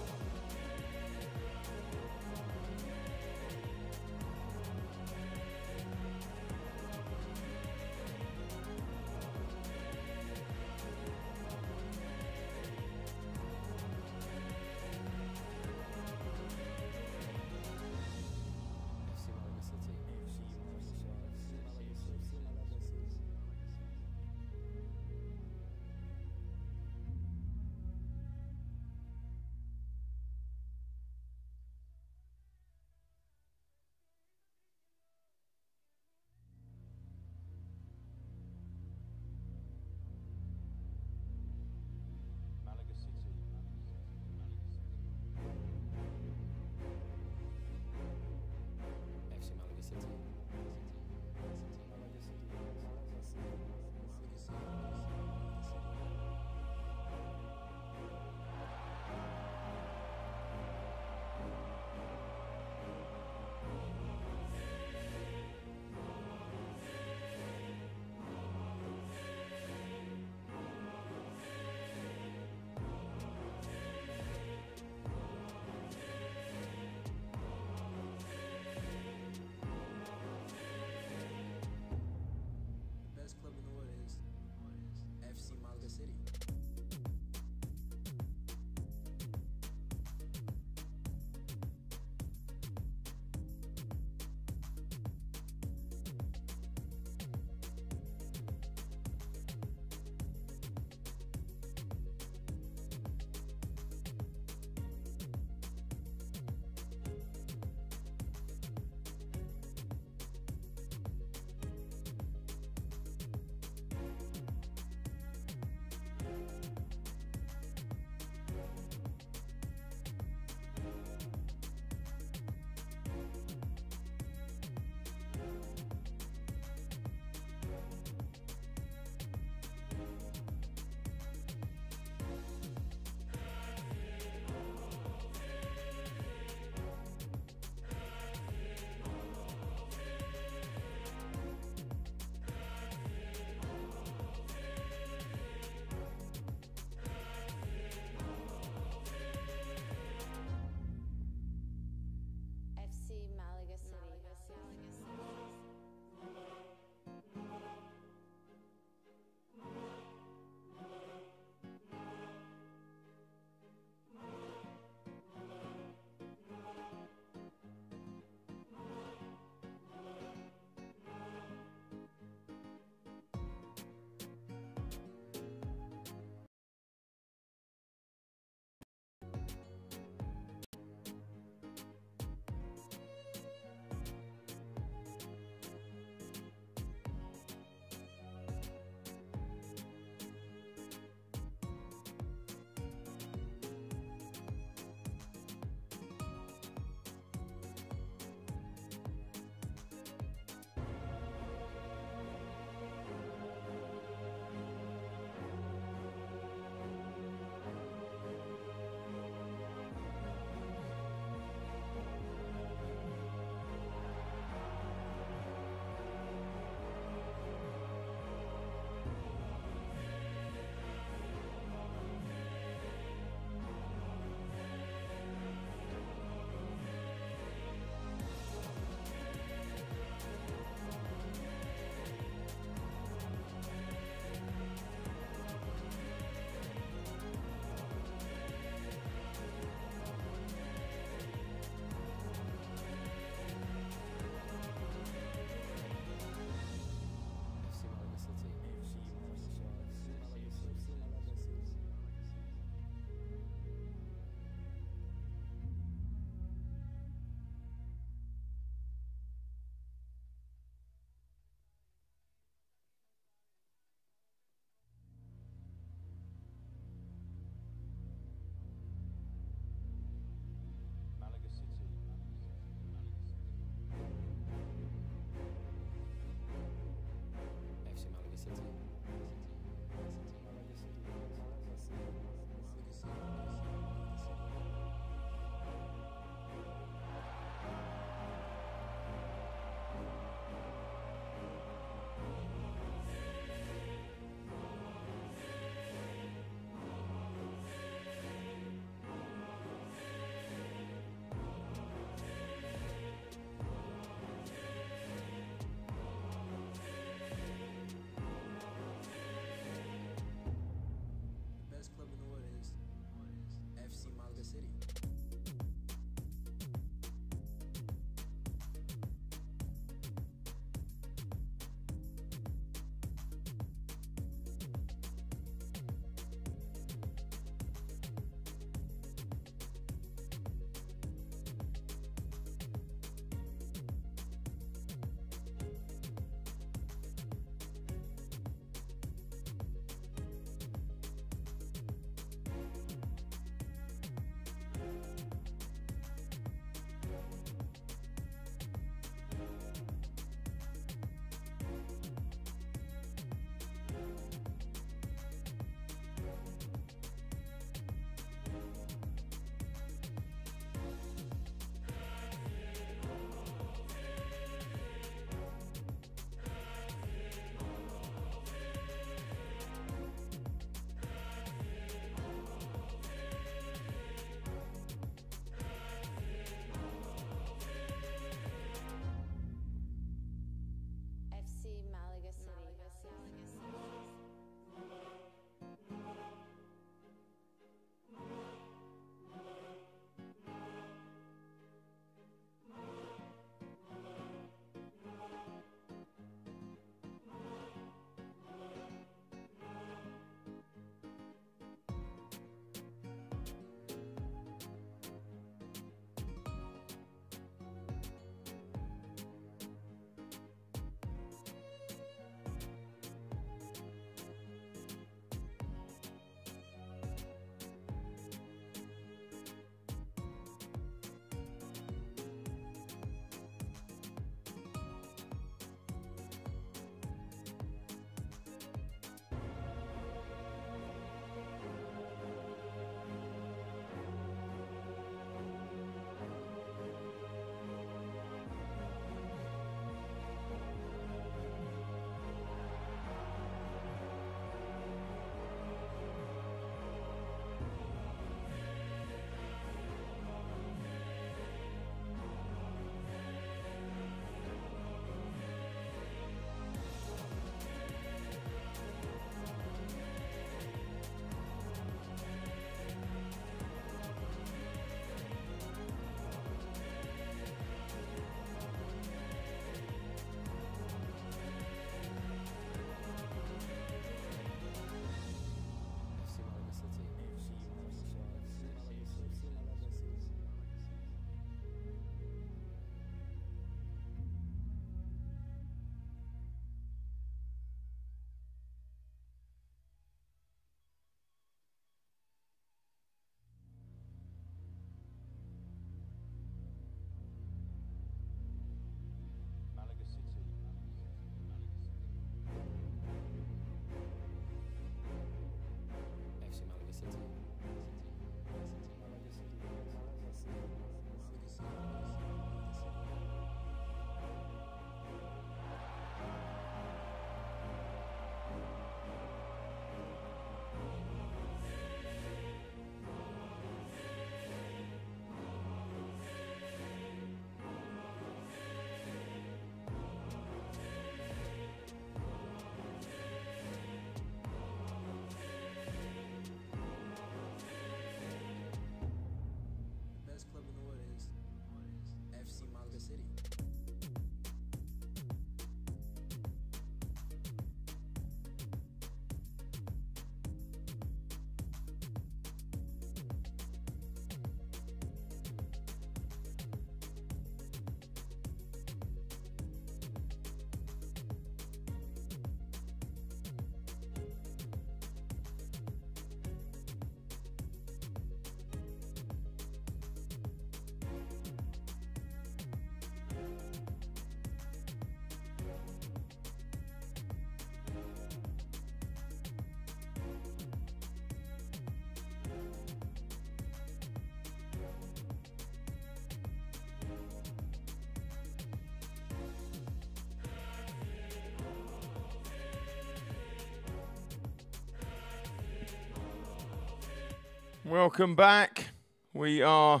Welcome back. We are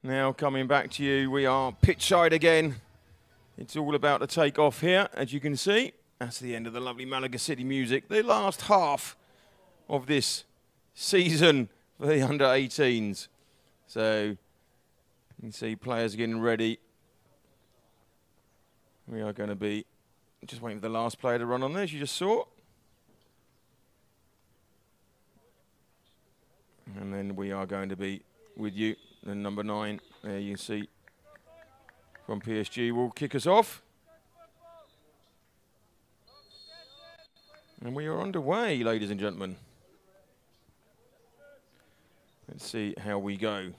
now coming back to you. We are pitch side again. It's all about to take off here, as you can see. That's the end of the lovely Malaga City music. The last half of this season for the under-18s. So you can see players getting ready. We are going to be just waiting for the last player to run on there, as you just saw. And then we are going to be with you. And number 9, there you can see, from PSG will kick us off. And we are underway, ladies and gentlemen. Let's see how we go.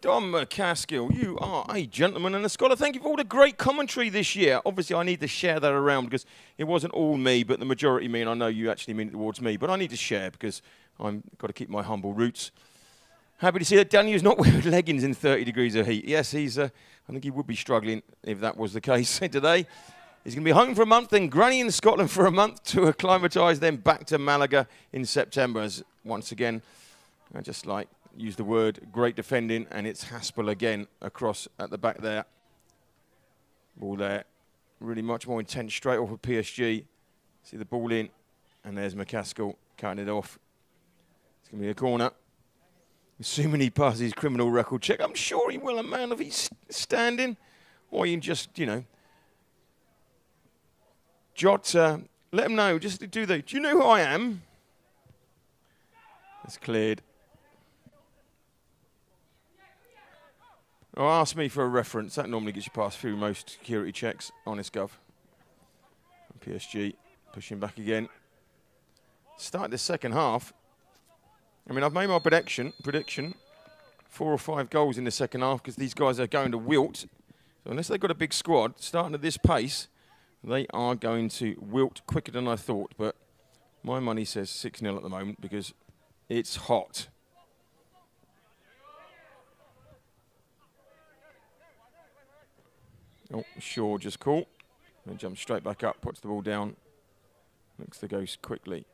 Don McCaskill, you are a gentleman and a scholar. Thank you for all the great commentary this year. Obviously, I need to share that around because it wasn't all me, but the majority me, and I know you actually mean it towards me, but I need to share because I've got to keep my humble roots. Happy to see that Daniel's not wearing leggings in 30 degrees of heat. Yes, he's. I think he would be struggling if that was the case today. He's going to be home for a month, then granny in Scotland for a month to acclimatise, then back to Malaga in September. As once again, I just like use the word great defending, and it's Haspel again across at the back there. Ball there, really much more intense straight off of PSG. See the ball in, and there's McCaskill cutting it off. It's going to be a corner. Assuming he passes his criminal record check, I'm sure he will, a man if he's standing, or you can just, you know, jot, let him know, just to do that. Do you know who I am? It's cleared. Oh, ask me for a reference. That normally gets you past through most security checks. Honest Gov. PSG pushing back again. Start the second half. I mean, I've made my prediction 4 or 5 goals in the second half because these guys are going to wilt. So unless they've got a big squad, starting at this pace, they are going to wilt quicker than I thought. But my money says 6-0 at the moment because it's hot. Oh, Shaw just caught. And jumps straight back up, puts the ball down. Looks to go quickly.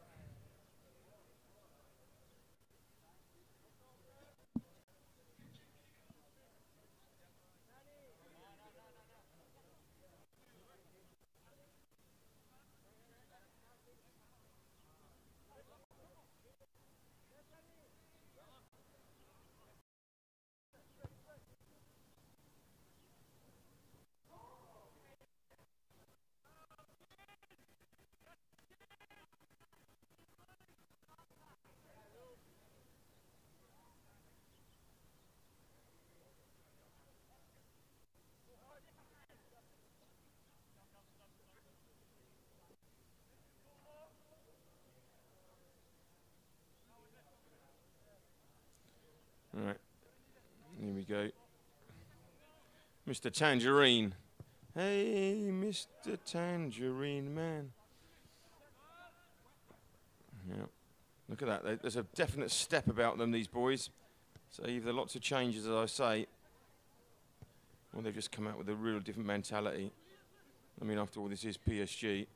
All right, here we go. Mr. Tangerine. Hey, Mr. Tangerine Man. Yeah, look at that. There's a definite step about them, these boys. So either lots of changes, as I say, or they've just come out with a real different mentality. I mean, after all, this is PSG.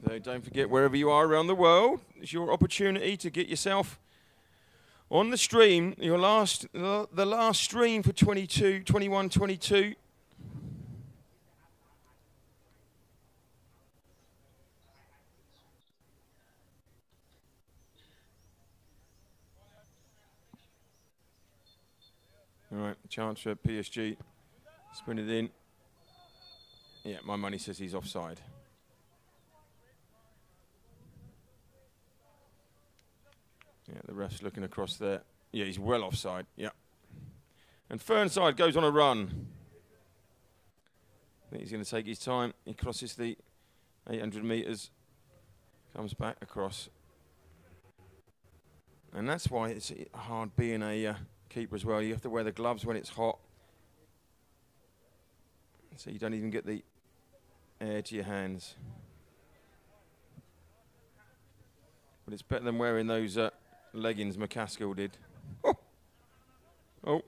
So don't forget, wherever you are around the world, it's your opportunity to get yourself on the stream, the last stream for 21-22. All right, chance for PSG. Spin it in. Yeah, my money says he's offside. Yeah, the ref's looking across there. Yeah, he's well offside. Yeah. And Fernside goes on a run. I think he's going to take his time. He crosses the 800 metres. Comes back across. And that's why it's hard being a keeper as well. You have to wear the gloves when it's hot. So you don't even get the air to your hands. But it's better than wearing those leggings McCaskill did. Oh! Oh!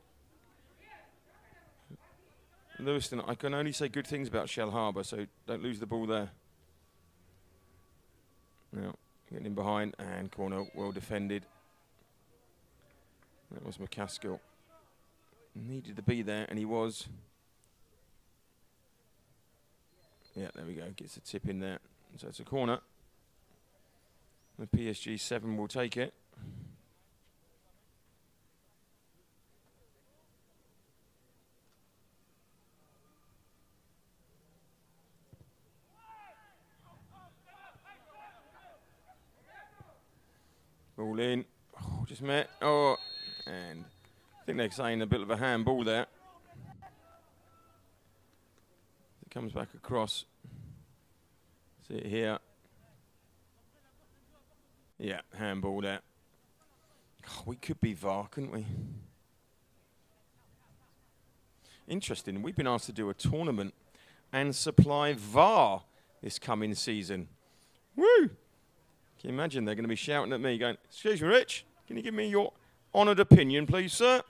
Lewiston, I can only say good things about Shell Harbour, so don't lose the ball there. Now, getting in behind, and corner well defended. That was McCaskill. Needed to be there, and he was. Yeah, there we go. Gets a tip in there. So it's a corner. The PSG 7 will take it. Ball in. Oh, just met. Oh, and I think they're saying a bit of a handball there. It comes back across. See it here. Yeah, handball there. Oh, we could be VAR, couldn't we? Interesting. We've been asked to do a tournament and supply VAR this coming season. Woo! Can you imagine they're going to be shouting at me going, "Excuse me, Rich, can you give me your honoured opinion, please, sir?"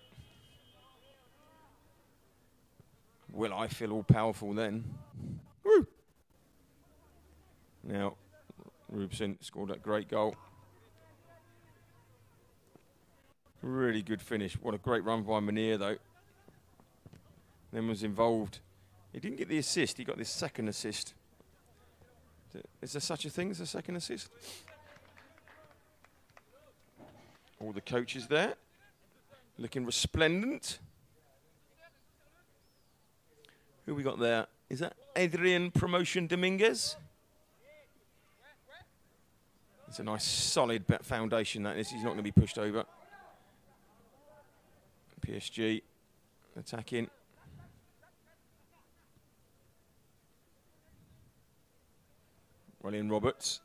Will I feel all powerful then? Woo! Now, Rubson scored that great goal. Really good finish. What a great run by Munir, though. Then was involved. He didn't get the assist. He got this second assist. Is there such a thing as a second assist? All the coaches there, looking resplendent. Who we got there? Is that Adrian Promotion Dominguez? It's a nice solid foundation, that is. He's not going to be pushed over. PSG attacking. Ryan Roberts.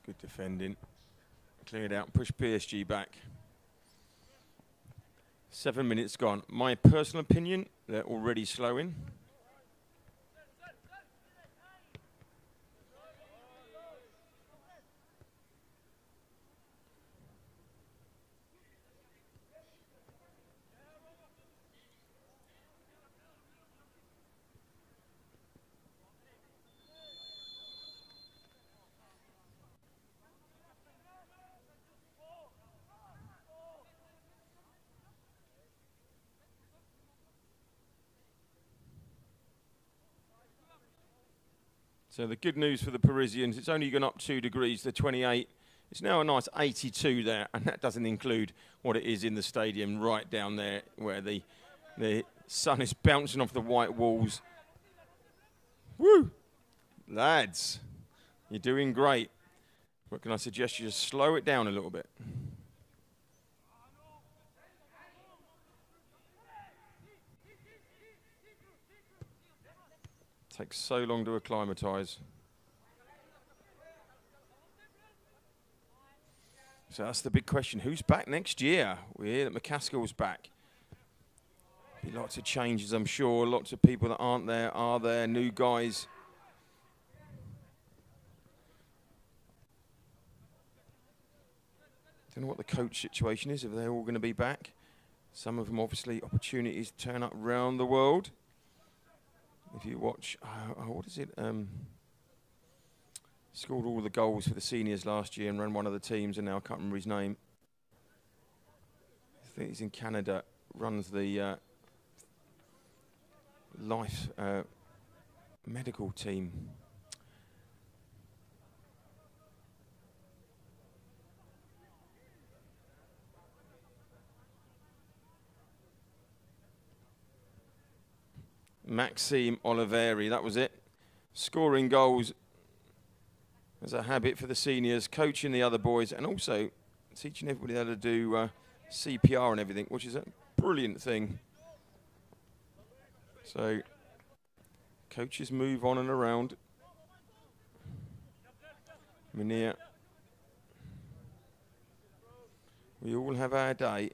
Good defending. Cleared out, pushed PSG back. 7 minutes gone. My personal opinion, they're already slowing. So the good news for the Parisians, it's only gone up 2 degrees to 28. It's now a nice 82 there, and that doesn't include what it is in the stadium right down there where the sun is bouncing off the white walls. Woo! Lads, you're doing great. What can I suggest? You just slow it down a little bit. Takes so long to acclimatise. So that's the big question. Who's back next year? We hear that McCaskill's back. Be lots of changes, I'm sure. Lots of people that aren't there are there. New guys. Don't know what the coach situation is, if they're all going to be back. Some of them, obviously, opportunities turn up around the world. If you watch, what is it? Scored all the goals for the seniors last year and ran one of the teams, and now I can't remember his name. I think he's in Canada, runs the life medical team. Maxime Oliveri, that was it. Scoring goals as a habit for the seniors, coaching the other boys, and also teaching everybody how to do CPR and everything, which is a brilliant thing. So coaches move on and around. Munir, we all have our day.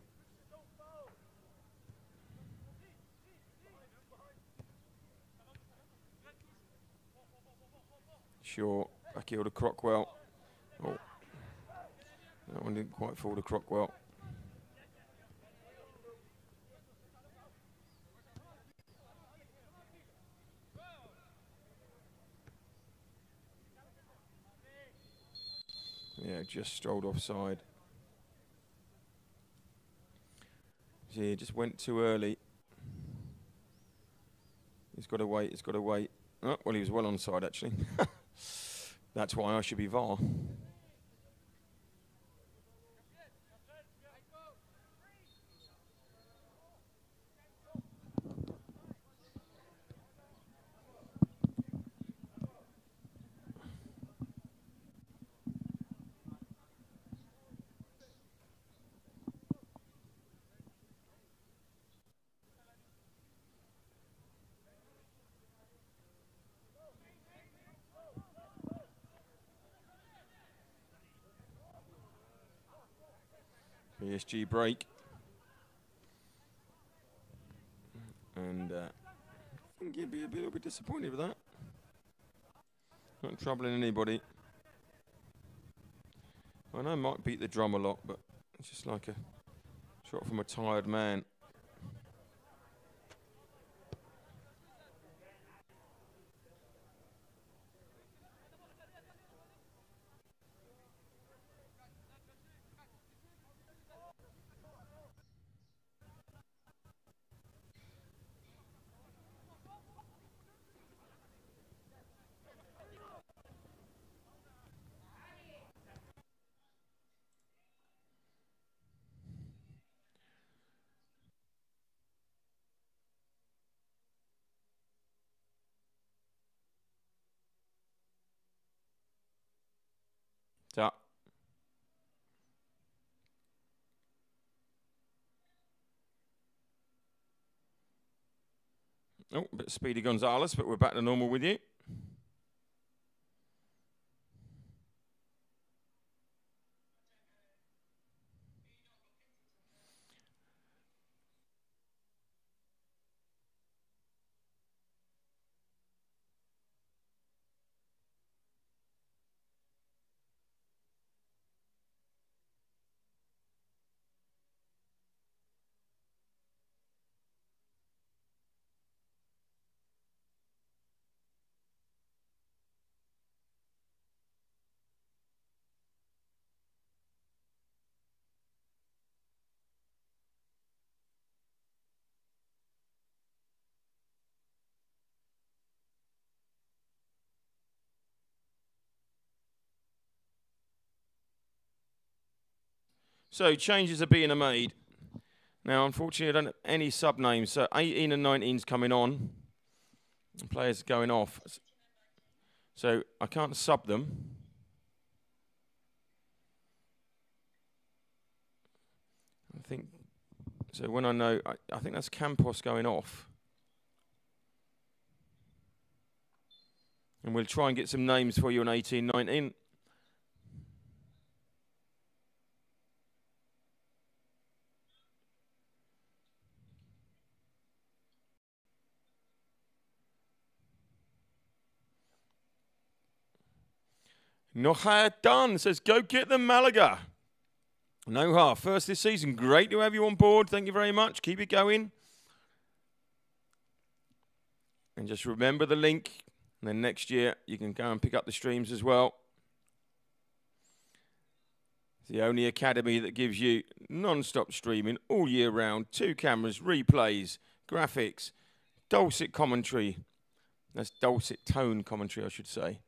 Sure, back heel to Crockwell. Oh, that one didn't quite fall to Crockwell. Yeah, just strolled offside. Yeah, just went too early. He's got to wait, he's got to wait. Oh, well, he was well onside, actually. That's why I should be VAR. PSG break. And I think you'd be a little bit disappointed with that. Not troubling anybody. I know I might beat the drum a lot, but it's just like a shot from a tired man. So. Oh, a bit of Speedy Gonzalez, but we're back to normal with you. So changes are being made. Now, unfortunately, I don't have any sub-names. So 18 and 19's coming on. And players are going off. So I can't sub them. I think, so when I know, I think that's Campos going off. And we'll try and get some names for you on 18, 19. Noha done says, go get them, Malaga. Noha, first this season. Great to have you on board. Thank you very much. Keep it going. And just remember the link. And then next year, you can go and pick up the streams as well. It's the only academy that gives you non-stop streaming all year round. 2 cameras, replays, graphics, dulcet commentary. That's dulcet tone commentary, I should say.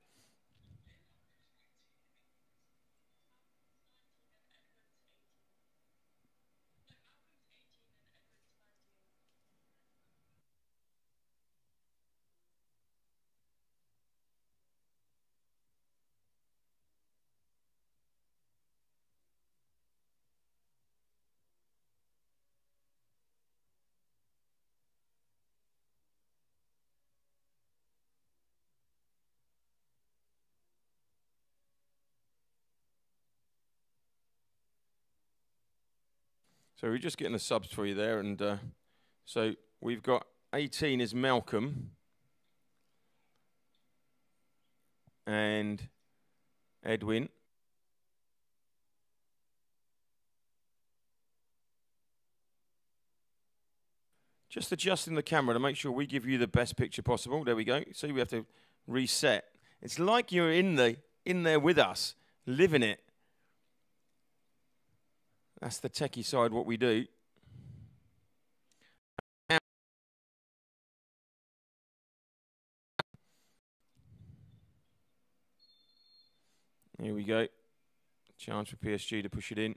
So we're just getting the subs for you there, and so we've got 18 is Malcolm and Edwin. Just adjusting the camera to make sure we give you the best picture possible. There we go. See, we have to reset. It's like you're in there with us, living it. That's the techie side, what we do. Here we go. Chance for PSG to push it in.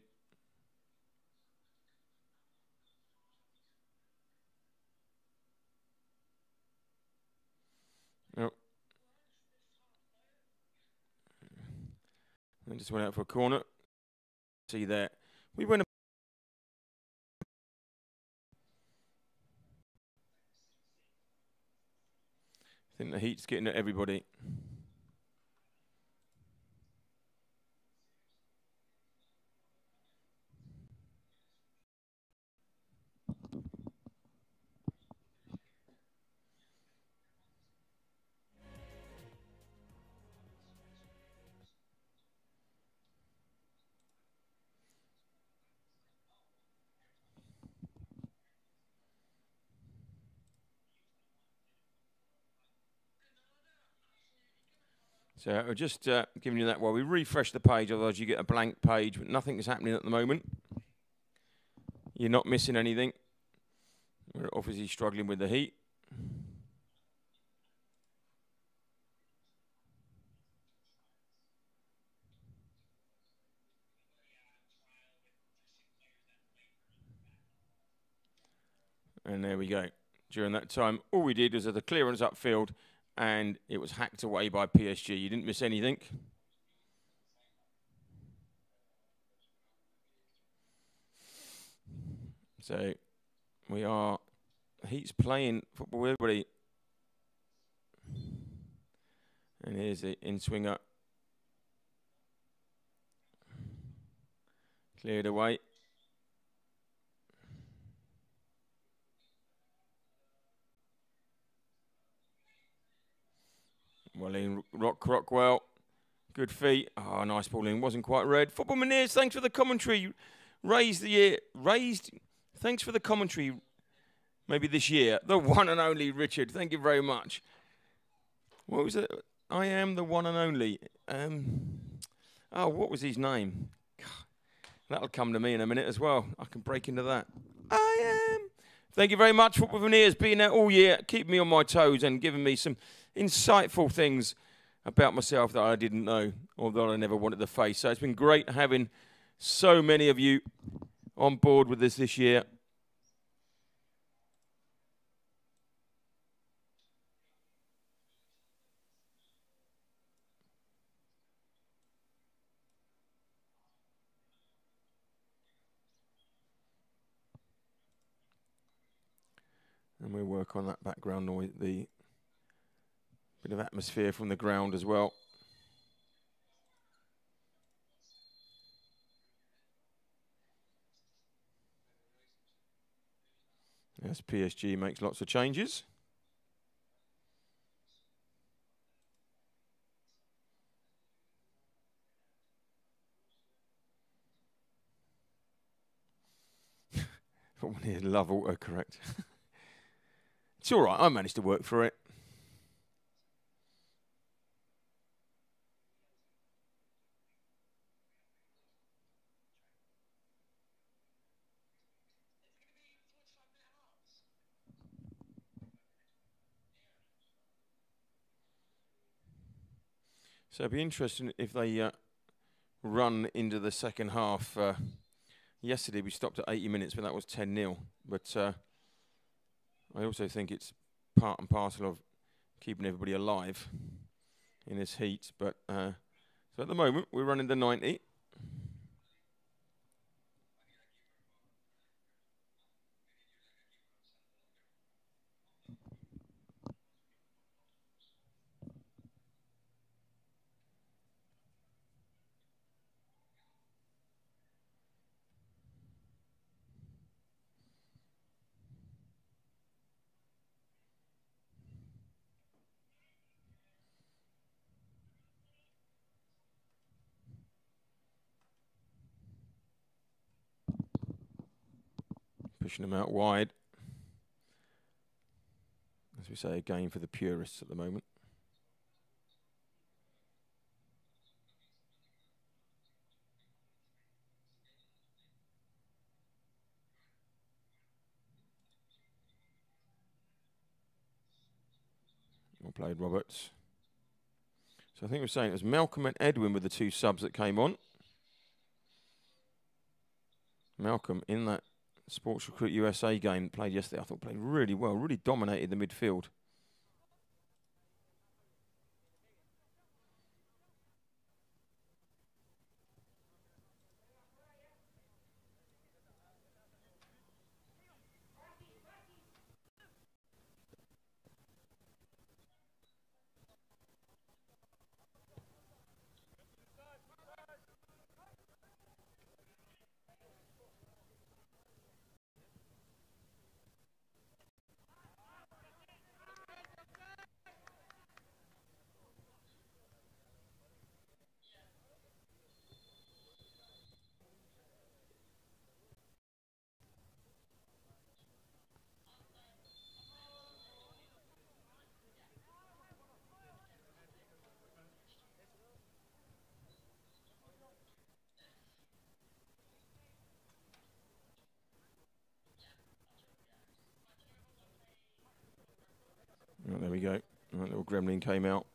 Oh. And just went out for a corner. See there. We went. I think the heat's getting at everybody. So we're just giving you that while we refresh the page, otherwise you get a blank page, but nothing is happening at the moment. You're not missing anything. We're obviously struggling with the heat. And there we go. During that time, all we did was the clearance upfield, and it was hacked away by PSG. You didn't miss anything. So we are, Heat's playing football with everybody. And here's the in-swinger. Cleared away. Well in, Rockwell. Good feet. Oh, nice ball in. Wasn't quite red. Football Minears, thanks for the commentary. Thanks for the commentary. Maybe this year. The one and only Richard. Thank you very much. What was it? I am the one and only. Oh, what was his name? That'll come to me in a minute as well. I can break into that. I am. Thank you very much, Football Veneers, being there all year, keeping me on my toes and giving me some insightful things about myself that I didn't know or that I never wanted to face. So it's been great having so many of you on board with us this year. And we'll work on that background noise, the bit of atmosphere from the ground as well. As PSG makes lots of changes. Love autocorrect. It's all right. I managed to work through it. So it'd be interesting if they run into the second half. Yesterday we stopped at 80 minutes, but that was 10-0. But I also think it's part and parcel of keeping everybody alive in this heat. But so at the moment we're running the 90. Pushing them out wide. As we say, a game for the purists at the moment. Well played, Roberts. So I think we're saying it was Malcolm and Edwin with the two subs that came on. Malcolm in that Sports Recruit USA game played yesterday, I thought played really well, really dominated the midfield. Right, there we go. Right, little gremlin came out.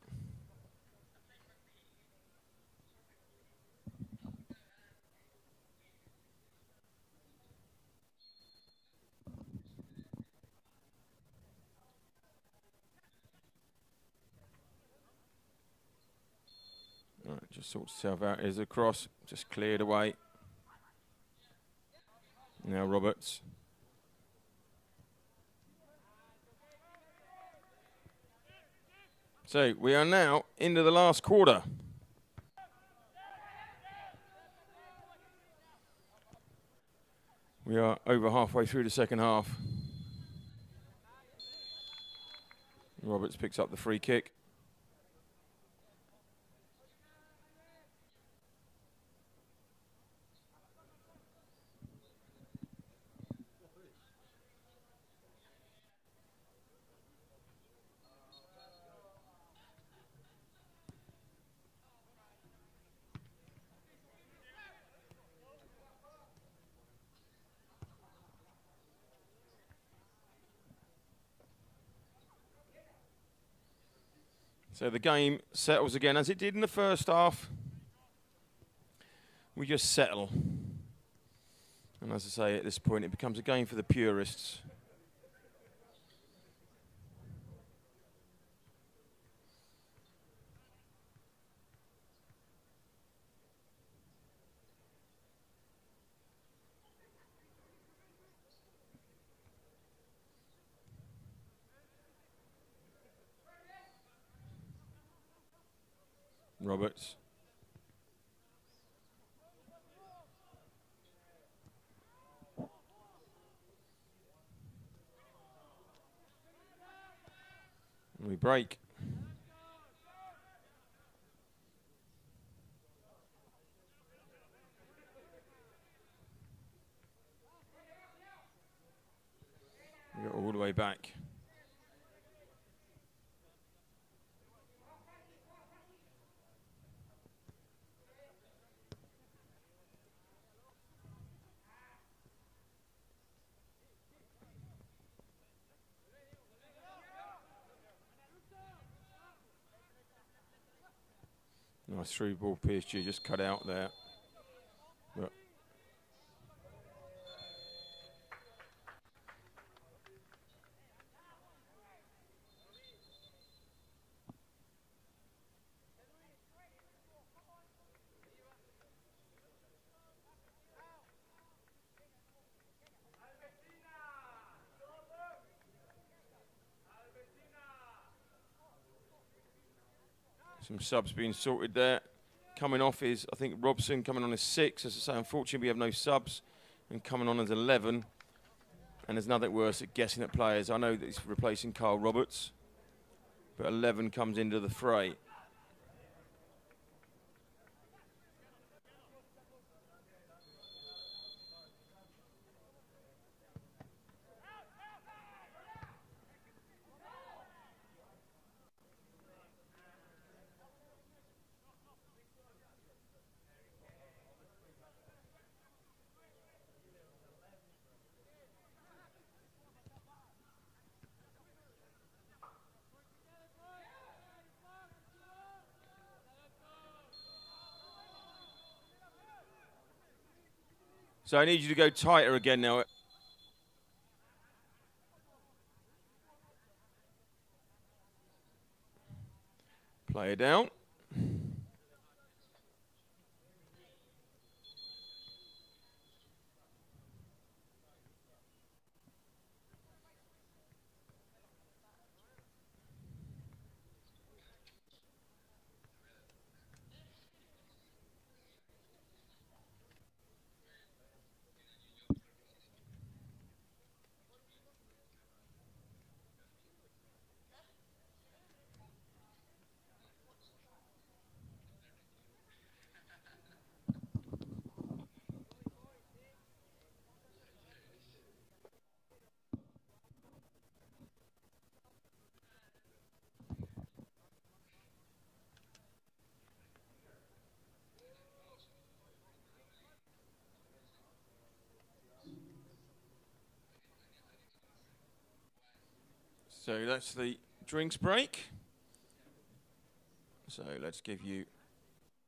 All right, just sorts itself out. Here's a cross, just cleared away. Now Roberts. So we are now into the last quarter. We are over halfway through the second half. Roberts picks up the free kick. So the game settles again as it did in the first half. We just settle. And as I say, at this point, it becomes a game for the purists. Roberts. And we break. We go all the way back. Nice through ball, PSG just cut out there. But some subs being sorted there. Coming off is, I think, Robson coming on as 6. As I say, unfortunately, we have no subs. And coming on as 11. And there's nothing worse at guessing at players. I know that he's replacing Carl Roberts. But 11 comes into the fray. So I need you to go tighter again now. Play it down. So that's the drinks break. So let's give you,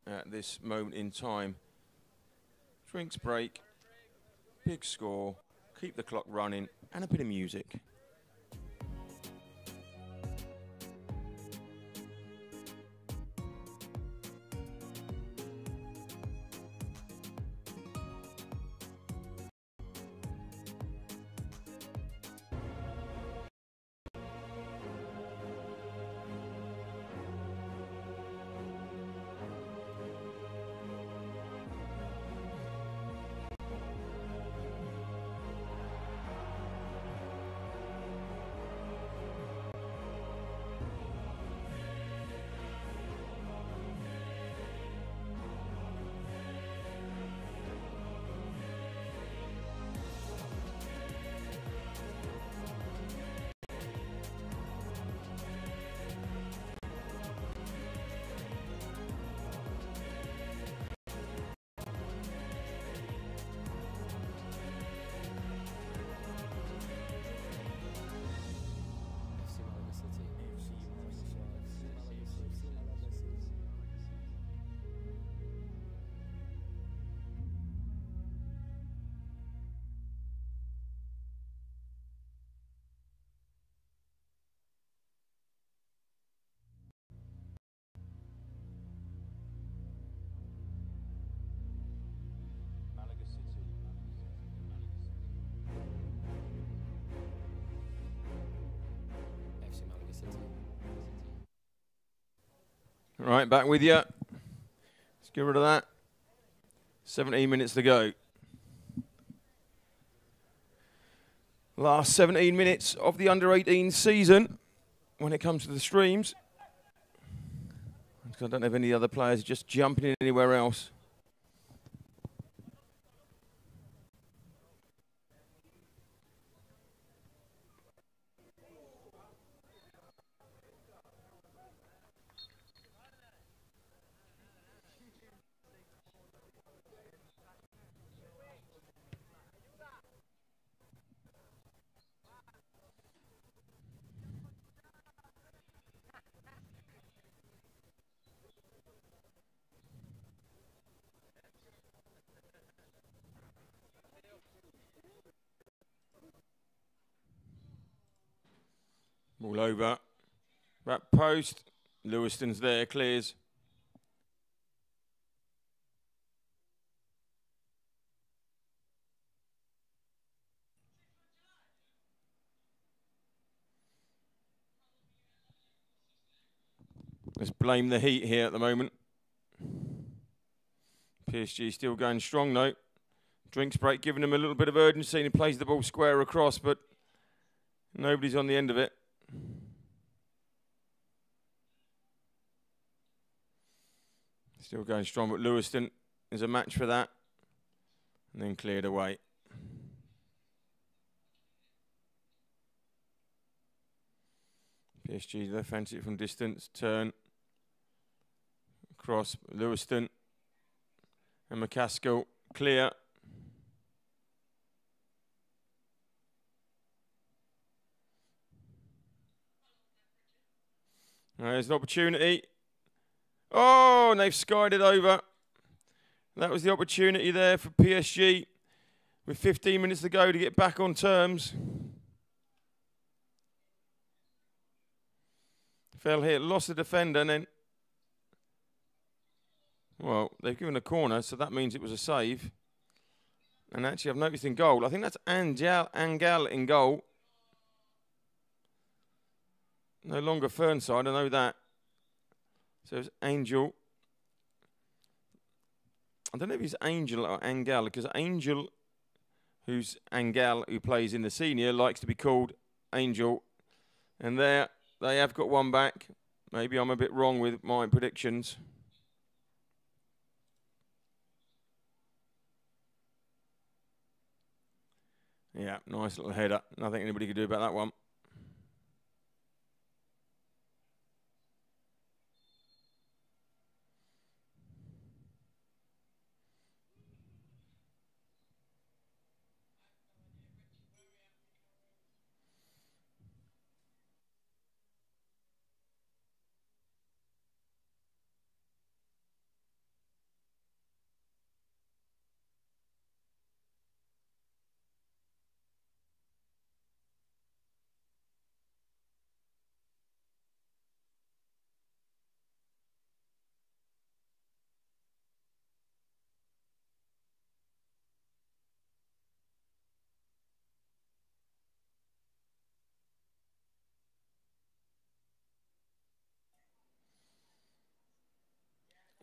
at this moment in time, drinks break, big score, keep the clock running, and a bit of music.
Malaga City.
FC Malaga City.
Right, back with you. Let's get rid of that. 17 minutes to go. Last 17 minutes of the under-18 season when it comes to the streams. I don't have any other players just jumping in anywhere else. All over. Back post. Lewiston's there, clears. Let's blame the heat here at the moment. PSG still going strong though. Drinks break giving him a little bit of urgency and he plays the ball square across, but nobody's on the end of it. Still going strong, but Lewiston is a match for that. And then cleared away. PSG, they fancy it from distance. Turn. Cross. Lewiston. And McCaskill. Clear. There's an opportunity. Oh, and they've skied it over. That was the opportunity there for PSG. with 15 minutes to go to get back on terms. Fell here, lost the defender, and then, well, they've given a corner, so that means it was a save. And actually, I've noticed in goal, I think that's Angel in goal. No longer Fernside, I know that. So it's Angel. I don't know if it's Angel or Angel, because Angel, who's Angel, who plays in the senior, likes to be called Angel. And there, they have got one back. Maybe I'm a bit wrong with my predictions. Yeah, nice little header. Nothing anybody could do about that one.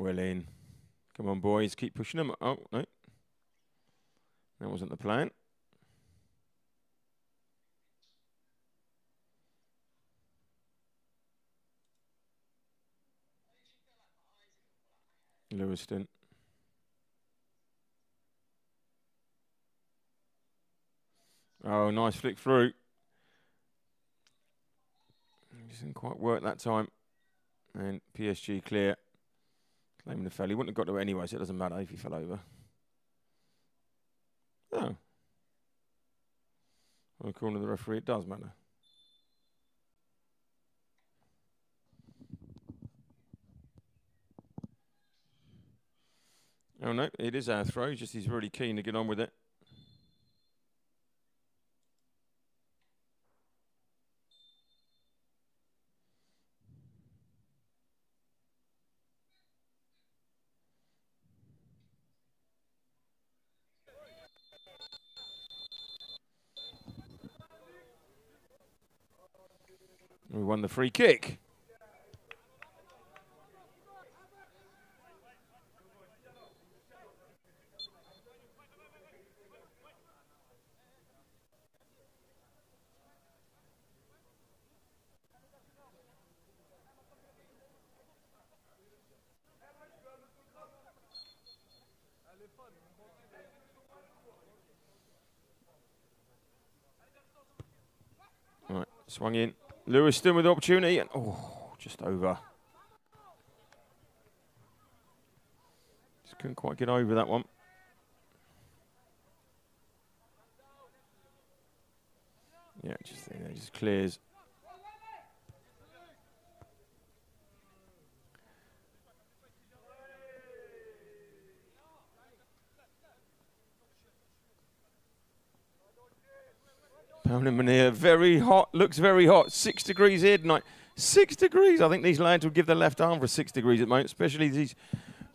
Well in. Come on, boys. Keep pushing them. Oh, no. That wasn't the plan. Lewiston. Oh, nice flick through. Didn't quite work that time. And PSG clear. Claiming the foul. He wouldn't have got to it anyway, so it doesn't matter if he fell over. Oh. Well, according to the referee, it does matter. Oh no, it is our throw, just he's really keen to get on with it. We won the free kick. Right, swung in. Lewiston with the opportunity, and oh, just over. Just couldn't quite get over that one. Yeah, just clears. Manea, very hot, looks very hot. 6 degrees here tonight. 6 degrees. I think these lads will give their left arm for 6 degrees at the moment, especially these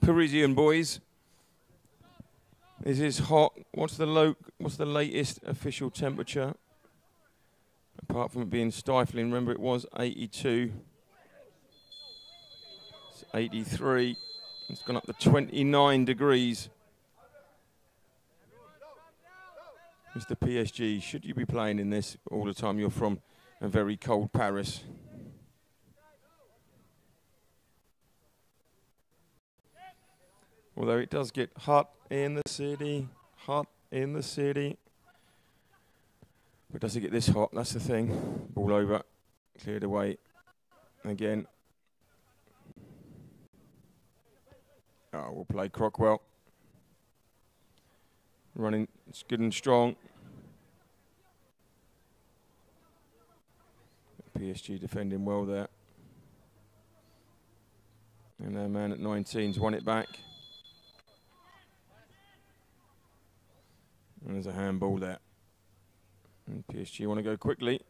Parisian boys. This is hot. What's the latest official temperature? Apart from it being stifling, remember it was 82. It's 83. It's gone up to 29 degrees. Mr. PSG, should you be playing in this all the time? You're from a very cold Paris. Although it does get hot in the city, hot in the city. But does it get this hot? That's the thing. Ball over, cleared away. Again. Oh, we'll play Crockwell. Running, it's good and strong. PSG defending well there. And their man at 19's won it back. There's a handball there. And PSG want to go quickly.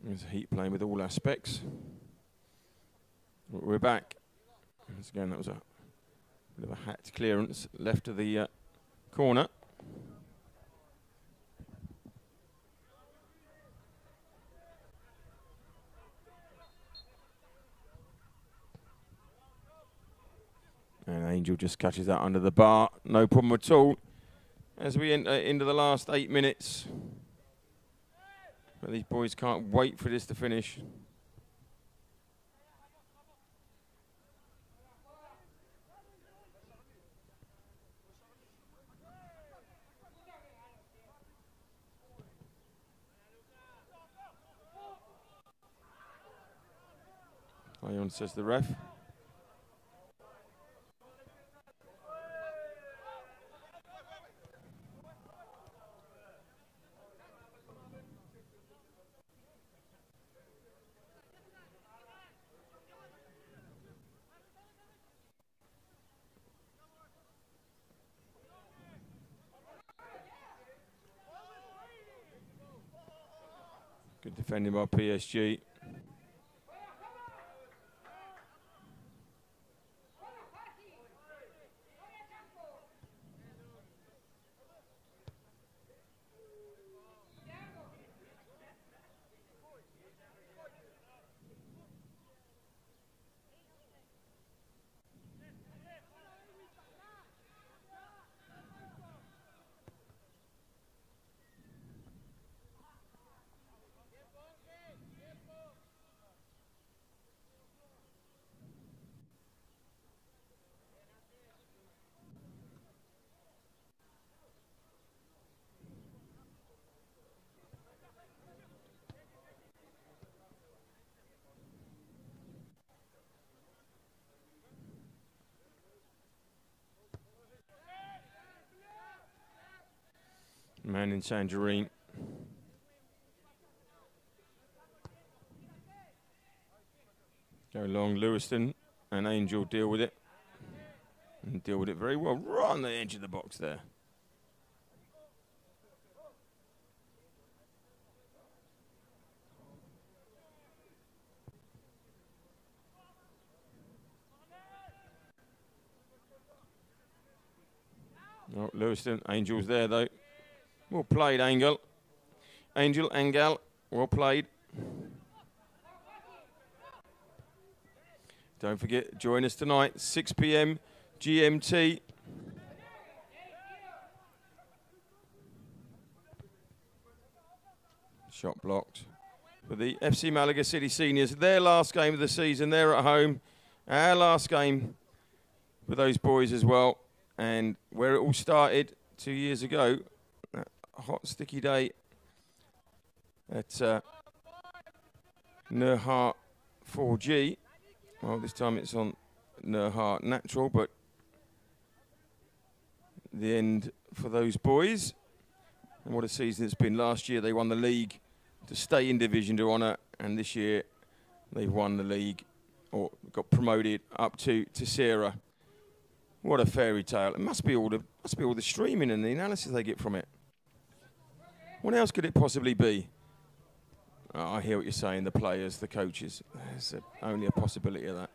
There's a heat playing with all aspects. We're back. Once again, that was a bit of a hacked clearance left of the corner. And Angel just catches that under the bar. No problem at all. As we enter into the last 8 minutes. But these boys can't wait for this to finish. Play on, says the ref. Good defending by PSG. Man in Tangerine. Go long, Lewiston and Angel deal with it. And deal with it very well, right on the edge of the box there. Oh, Lewiston, Angel's there though. Well played, Angel. Angel, well played. Don't forget, join us tonight, 6 p.m. GMT. Shot blocked. For the FC Malaga City Seniors, their last game of the season, they're at home. Our last game for those boys as well. And where it all started 2 years ago, that hot, sticky day at Nerhart 4G. Well, this time it's on Nerhart Natural, but the end for those boys. And what a season it's been. Last year they won the league to stay in Division to Honour, and this year they've won the league, or got promoted up to Tercera. What a fairy tale. It must be all the streaming and the analysis they get from it. What else could it possibly be? Oh, I hear what you're saying, the players, the coaches. There's only a possibility of that.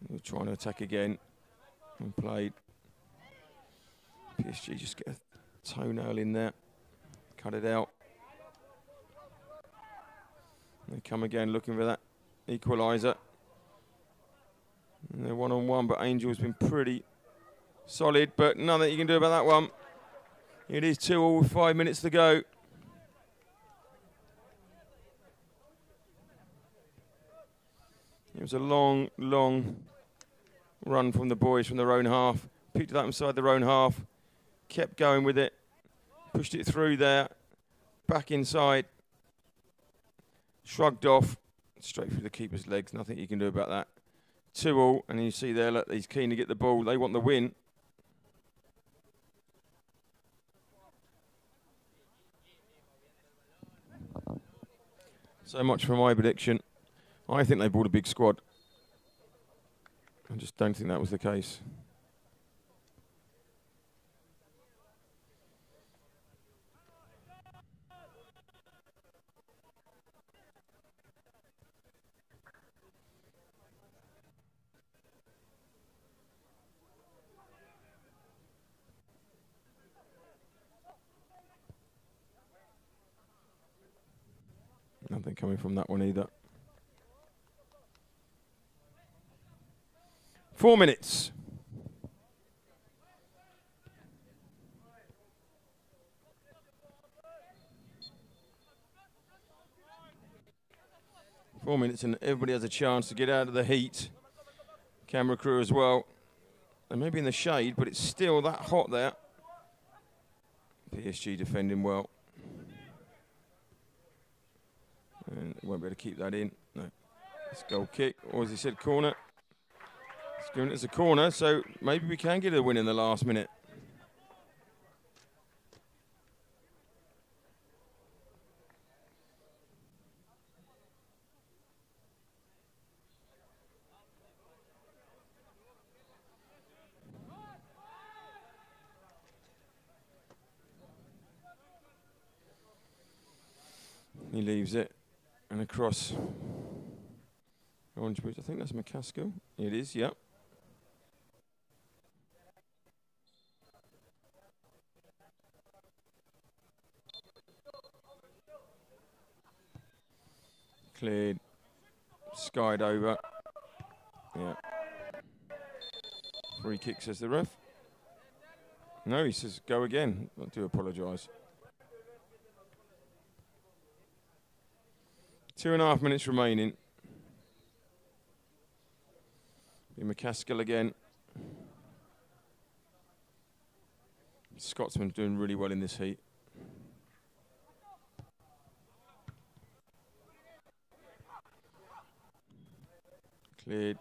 We're trying to attack again. And played. PSG just get a toenail in there. Cut it out. They come again looking for that equaliser. And they're one-on-one, but Angel's been pretty solid, but nothing you can do about that one. It is 2-2 with 5 minutes to go. It was a long, long run from the boys from their own half. Picked it up inside their own half. Kept going with it. Pushed it through there. Back inside. Shrugged off. Straight through the keeper's legs. Nothing you can do about that. 2-2. And you see there, look, he's keen to get the ball. They want the win. So much for my prediction. I think they brought a big squad. I just don't think that was the case. Nothing coming from that one either. 4 minutes. And everybody has a chance to get out of the heat. Camera crew as well. They may be in the shade, but it's still that hot there. PSG defending well. And won't be able to keep that in. No. It's goal kick, or as he said, corner. It's given it as a corner, so maybe we can get a win in the last minute. He leaves it. And across. Orange boots. I think that's McCaskill. It is, yep. Cleared. Skied over. Yeah. Free kick, says the ref. No, he says go again. I do apologise. 2.5 minutes remaining. Be McCaskill again. Scotsman's doing really well in this heat. Cleared.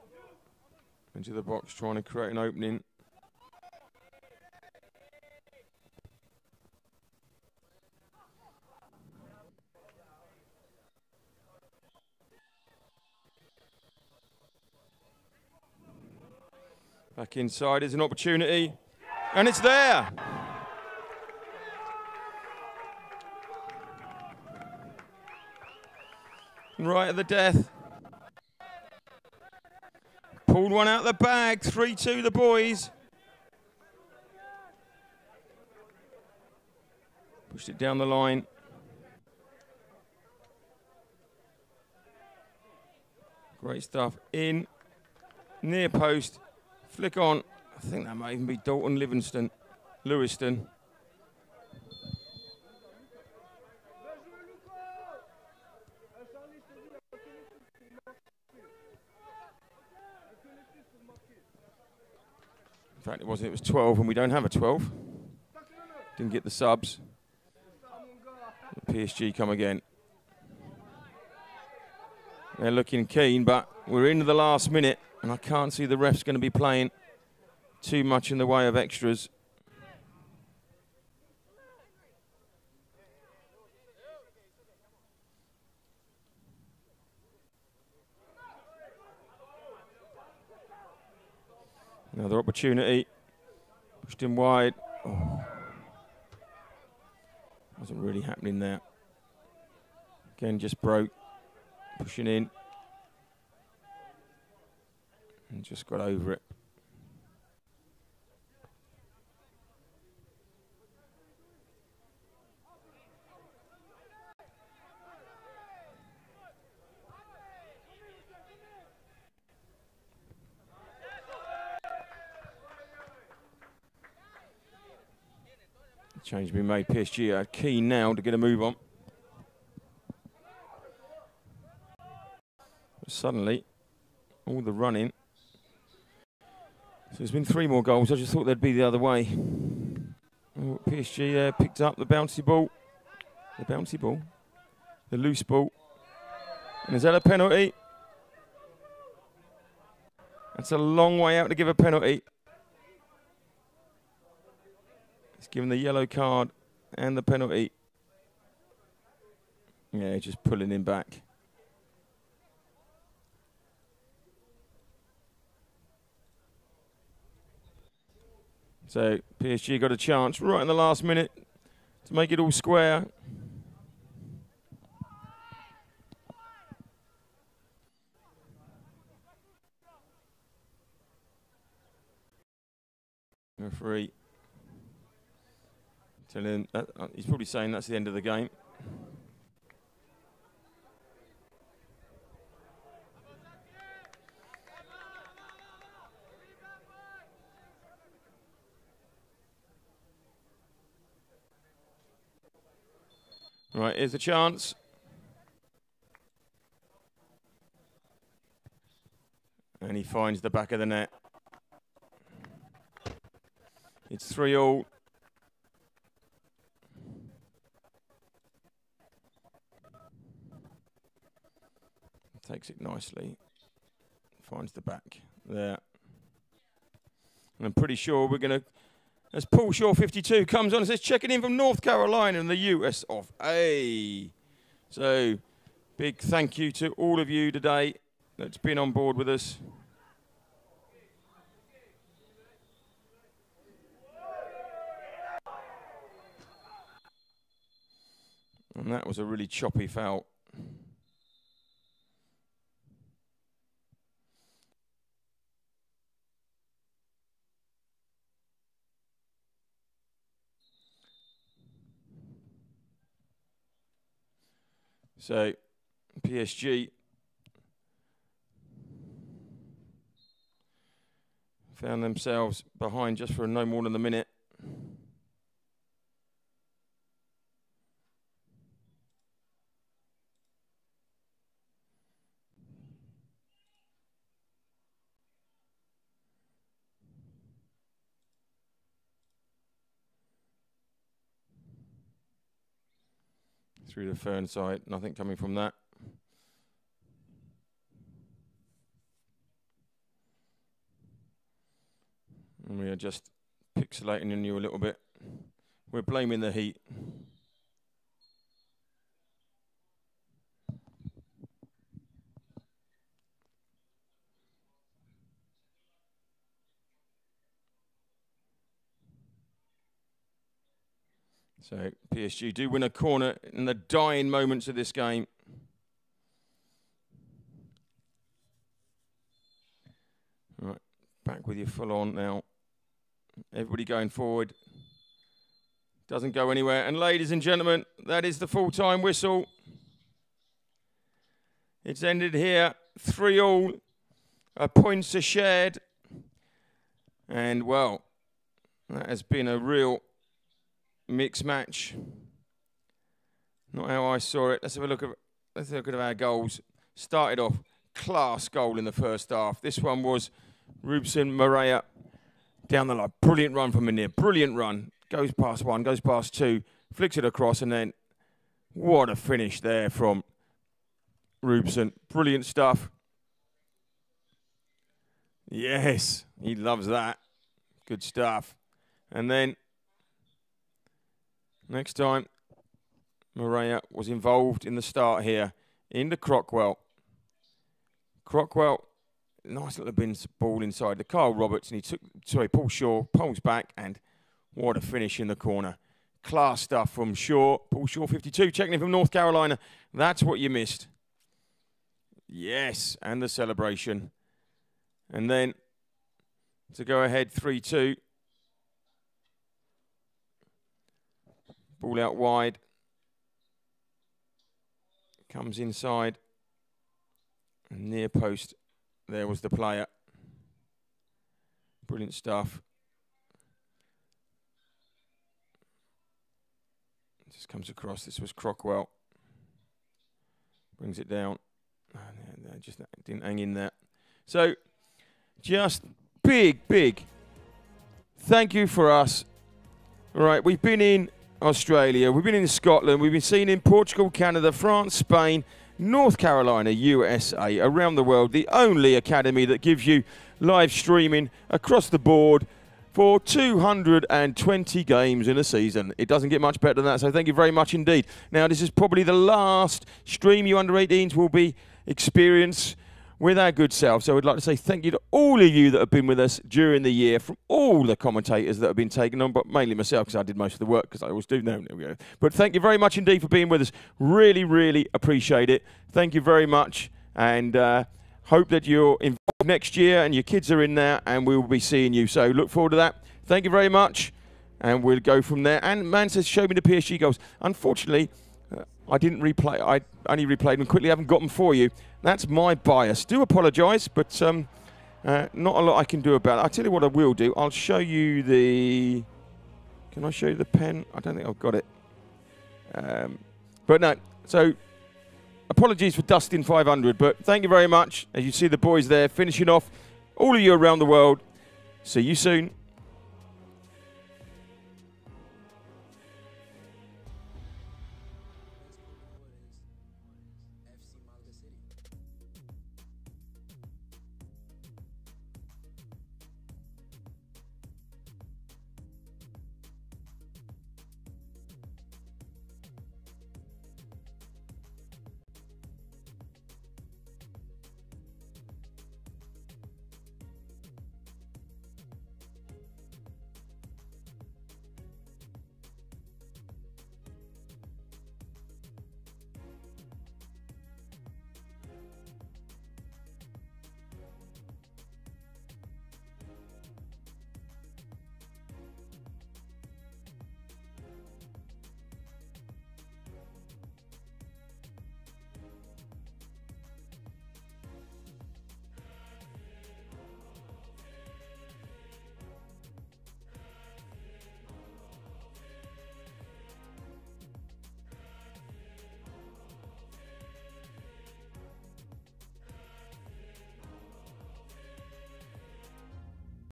Into the box, trying to create an opening. Back inside is an opportunity, and it's there. Right at the death. Pulled one out of the bag, 3-2 the boys. Pushed it down the line. Great stuff. In, near post. Flick on. I think that might even be Dalton Lewiston. In fact, it wasn't. It was 12, and we don't have a 12. Didn't get the subs. PSG come again. They're looking keen, but we're into the last minute. And I can't see the refs going to be playing too much in the way of extras. Another opportunity. Pushed him wide. Oh. Wasn't really happening there. Again, just broke. Pushing in. And just got over it. Change being made. PSG are keen now to get a move on. But suddenly, all the running. So there's been 3 more goals. I just thought they'd be the other way. Oh, PSG there picked up the bouncy ball. The loose ball. And is that a penalty? That's a long way out to give a penalty. He's given the yellow card and the penalty. Yeah, just pulling him back. So PSG got a chance right in the last minute to make it all square. Referee telling him that, he's probably saying that's the end of the game. Right, here's the chance. And he finds the back of the net. It's 3-all. Takes it nicely. Finds the back there. And I'm pretty sure we're going to, as Paul Shaw 52 comes on and says, checking in from North Carolina in the US of A. So, big thank you to all of you today that's been on board with us. And that was a really choppy foul. So, PSG found themselves behind just for no more than a minute. Through the Fern side, nothing coming from that. And we are just pixelating on you a little bit. We're blaming the heat. So PSG do win a corner in the dying moments of this game. All right, back with you full on now. Everybody going forward. Doesn't go anywhere. And ladies and gentlemen, that is the full-time whistle. It's ended here. 3-all. Points are shared. And, well, that has been a real mixed match. Not how I saw it. Let's have a look at our goals. Started off class goal in the first half. This one was Rubson Morea down the line. Brilliant run from Munir. Brilliant run. Goes past one, goes past two, flicks it across, and then what a finish there from Rubson. Brilliant stuff. Yes, he loves that. Good stuff. And then next time, Morea was involved in the start here into Crockwell. Crockwell, nice little ball inside the Carl Roberts, and Paul Shaw pulls back, and what a finish in the corner. Class stuff from Shaw. Paul Shaw 52, checking in from North Carolina. That's what you missed. Yes, and the celebration. And then to go ahead 3-2. Ball out wide. Comes inside. And near post. There was the player. Brilliant stuff. Just comes across. This was Crockwell. Brings it down. Oh, no, just didn't hang in there. So, just big thank you for us. Right, we've been in Australia, we've been in Scotland, we've been seen in Portugal, Canada, France, Spain, North Carolina, USA, around the world. The only academy that gives you live streaming across the board for 220 games in a season. It doesn't get much better than that, so thank you very much indeed. Now, this is probably the last stream you under-18s will be experience with our good self. So I'd like to say thank you to all of you that have been with us during the year, from all the commentators that have been taken on, but mainly myself because I did most of the work, because I always do. No, there we go. But thank you very much indeed for being with us. Really, really appreciate it. Thank you very much, and hope that you're involved next year and your kids are in there, and we will be seeing you. So look forward to that. Thank you very much, and we'll go from there. And man says, show me the PSG goals. Unfortunately, I didn't replay. I only replayed them quickly. I haven't got them for you. That's my bias. Do apologise, but not a lot I can do about it. I'll tell you what I will do. I'll show you the... Can I show you the pen? I don't think I've got it. But no, so apologies for dusting 500, but thank you very much. As you see the boys there finishing off, all of you around the world. See you soon.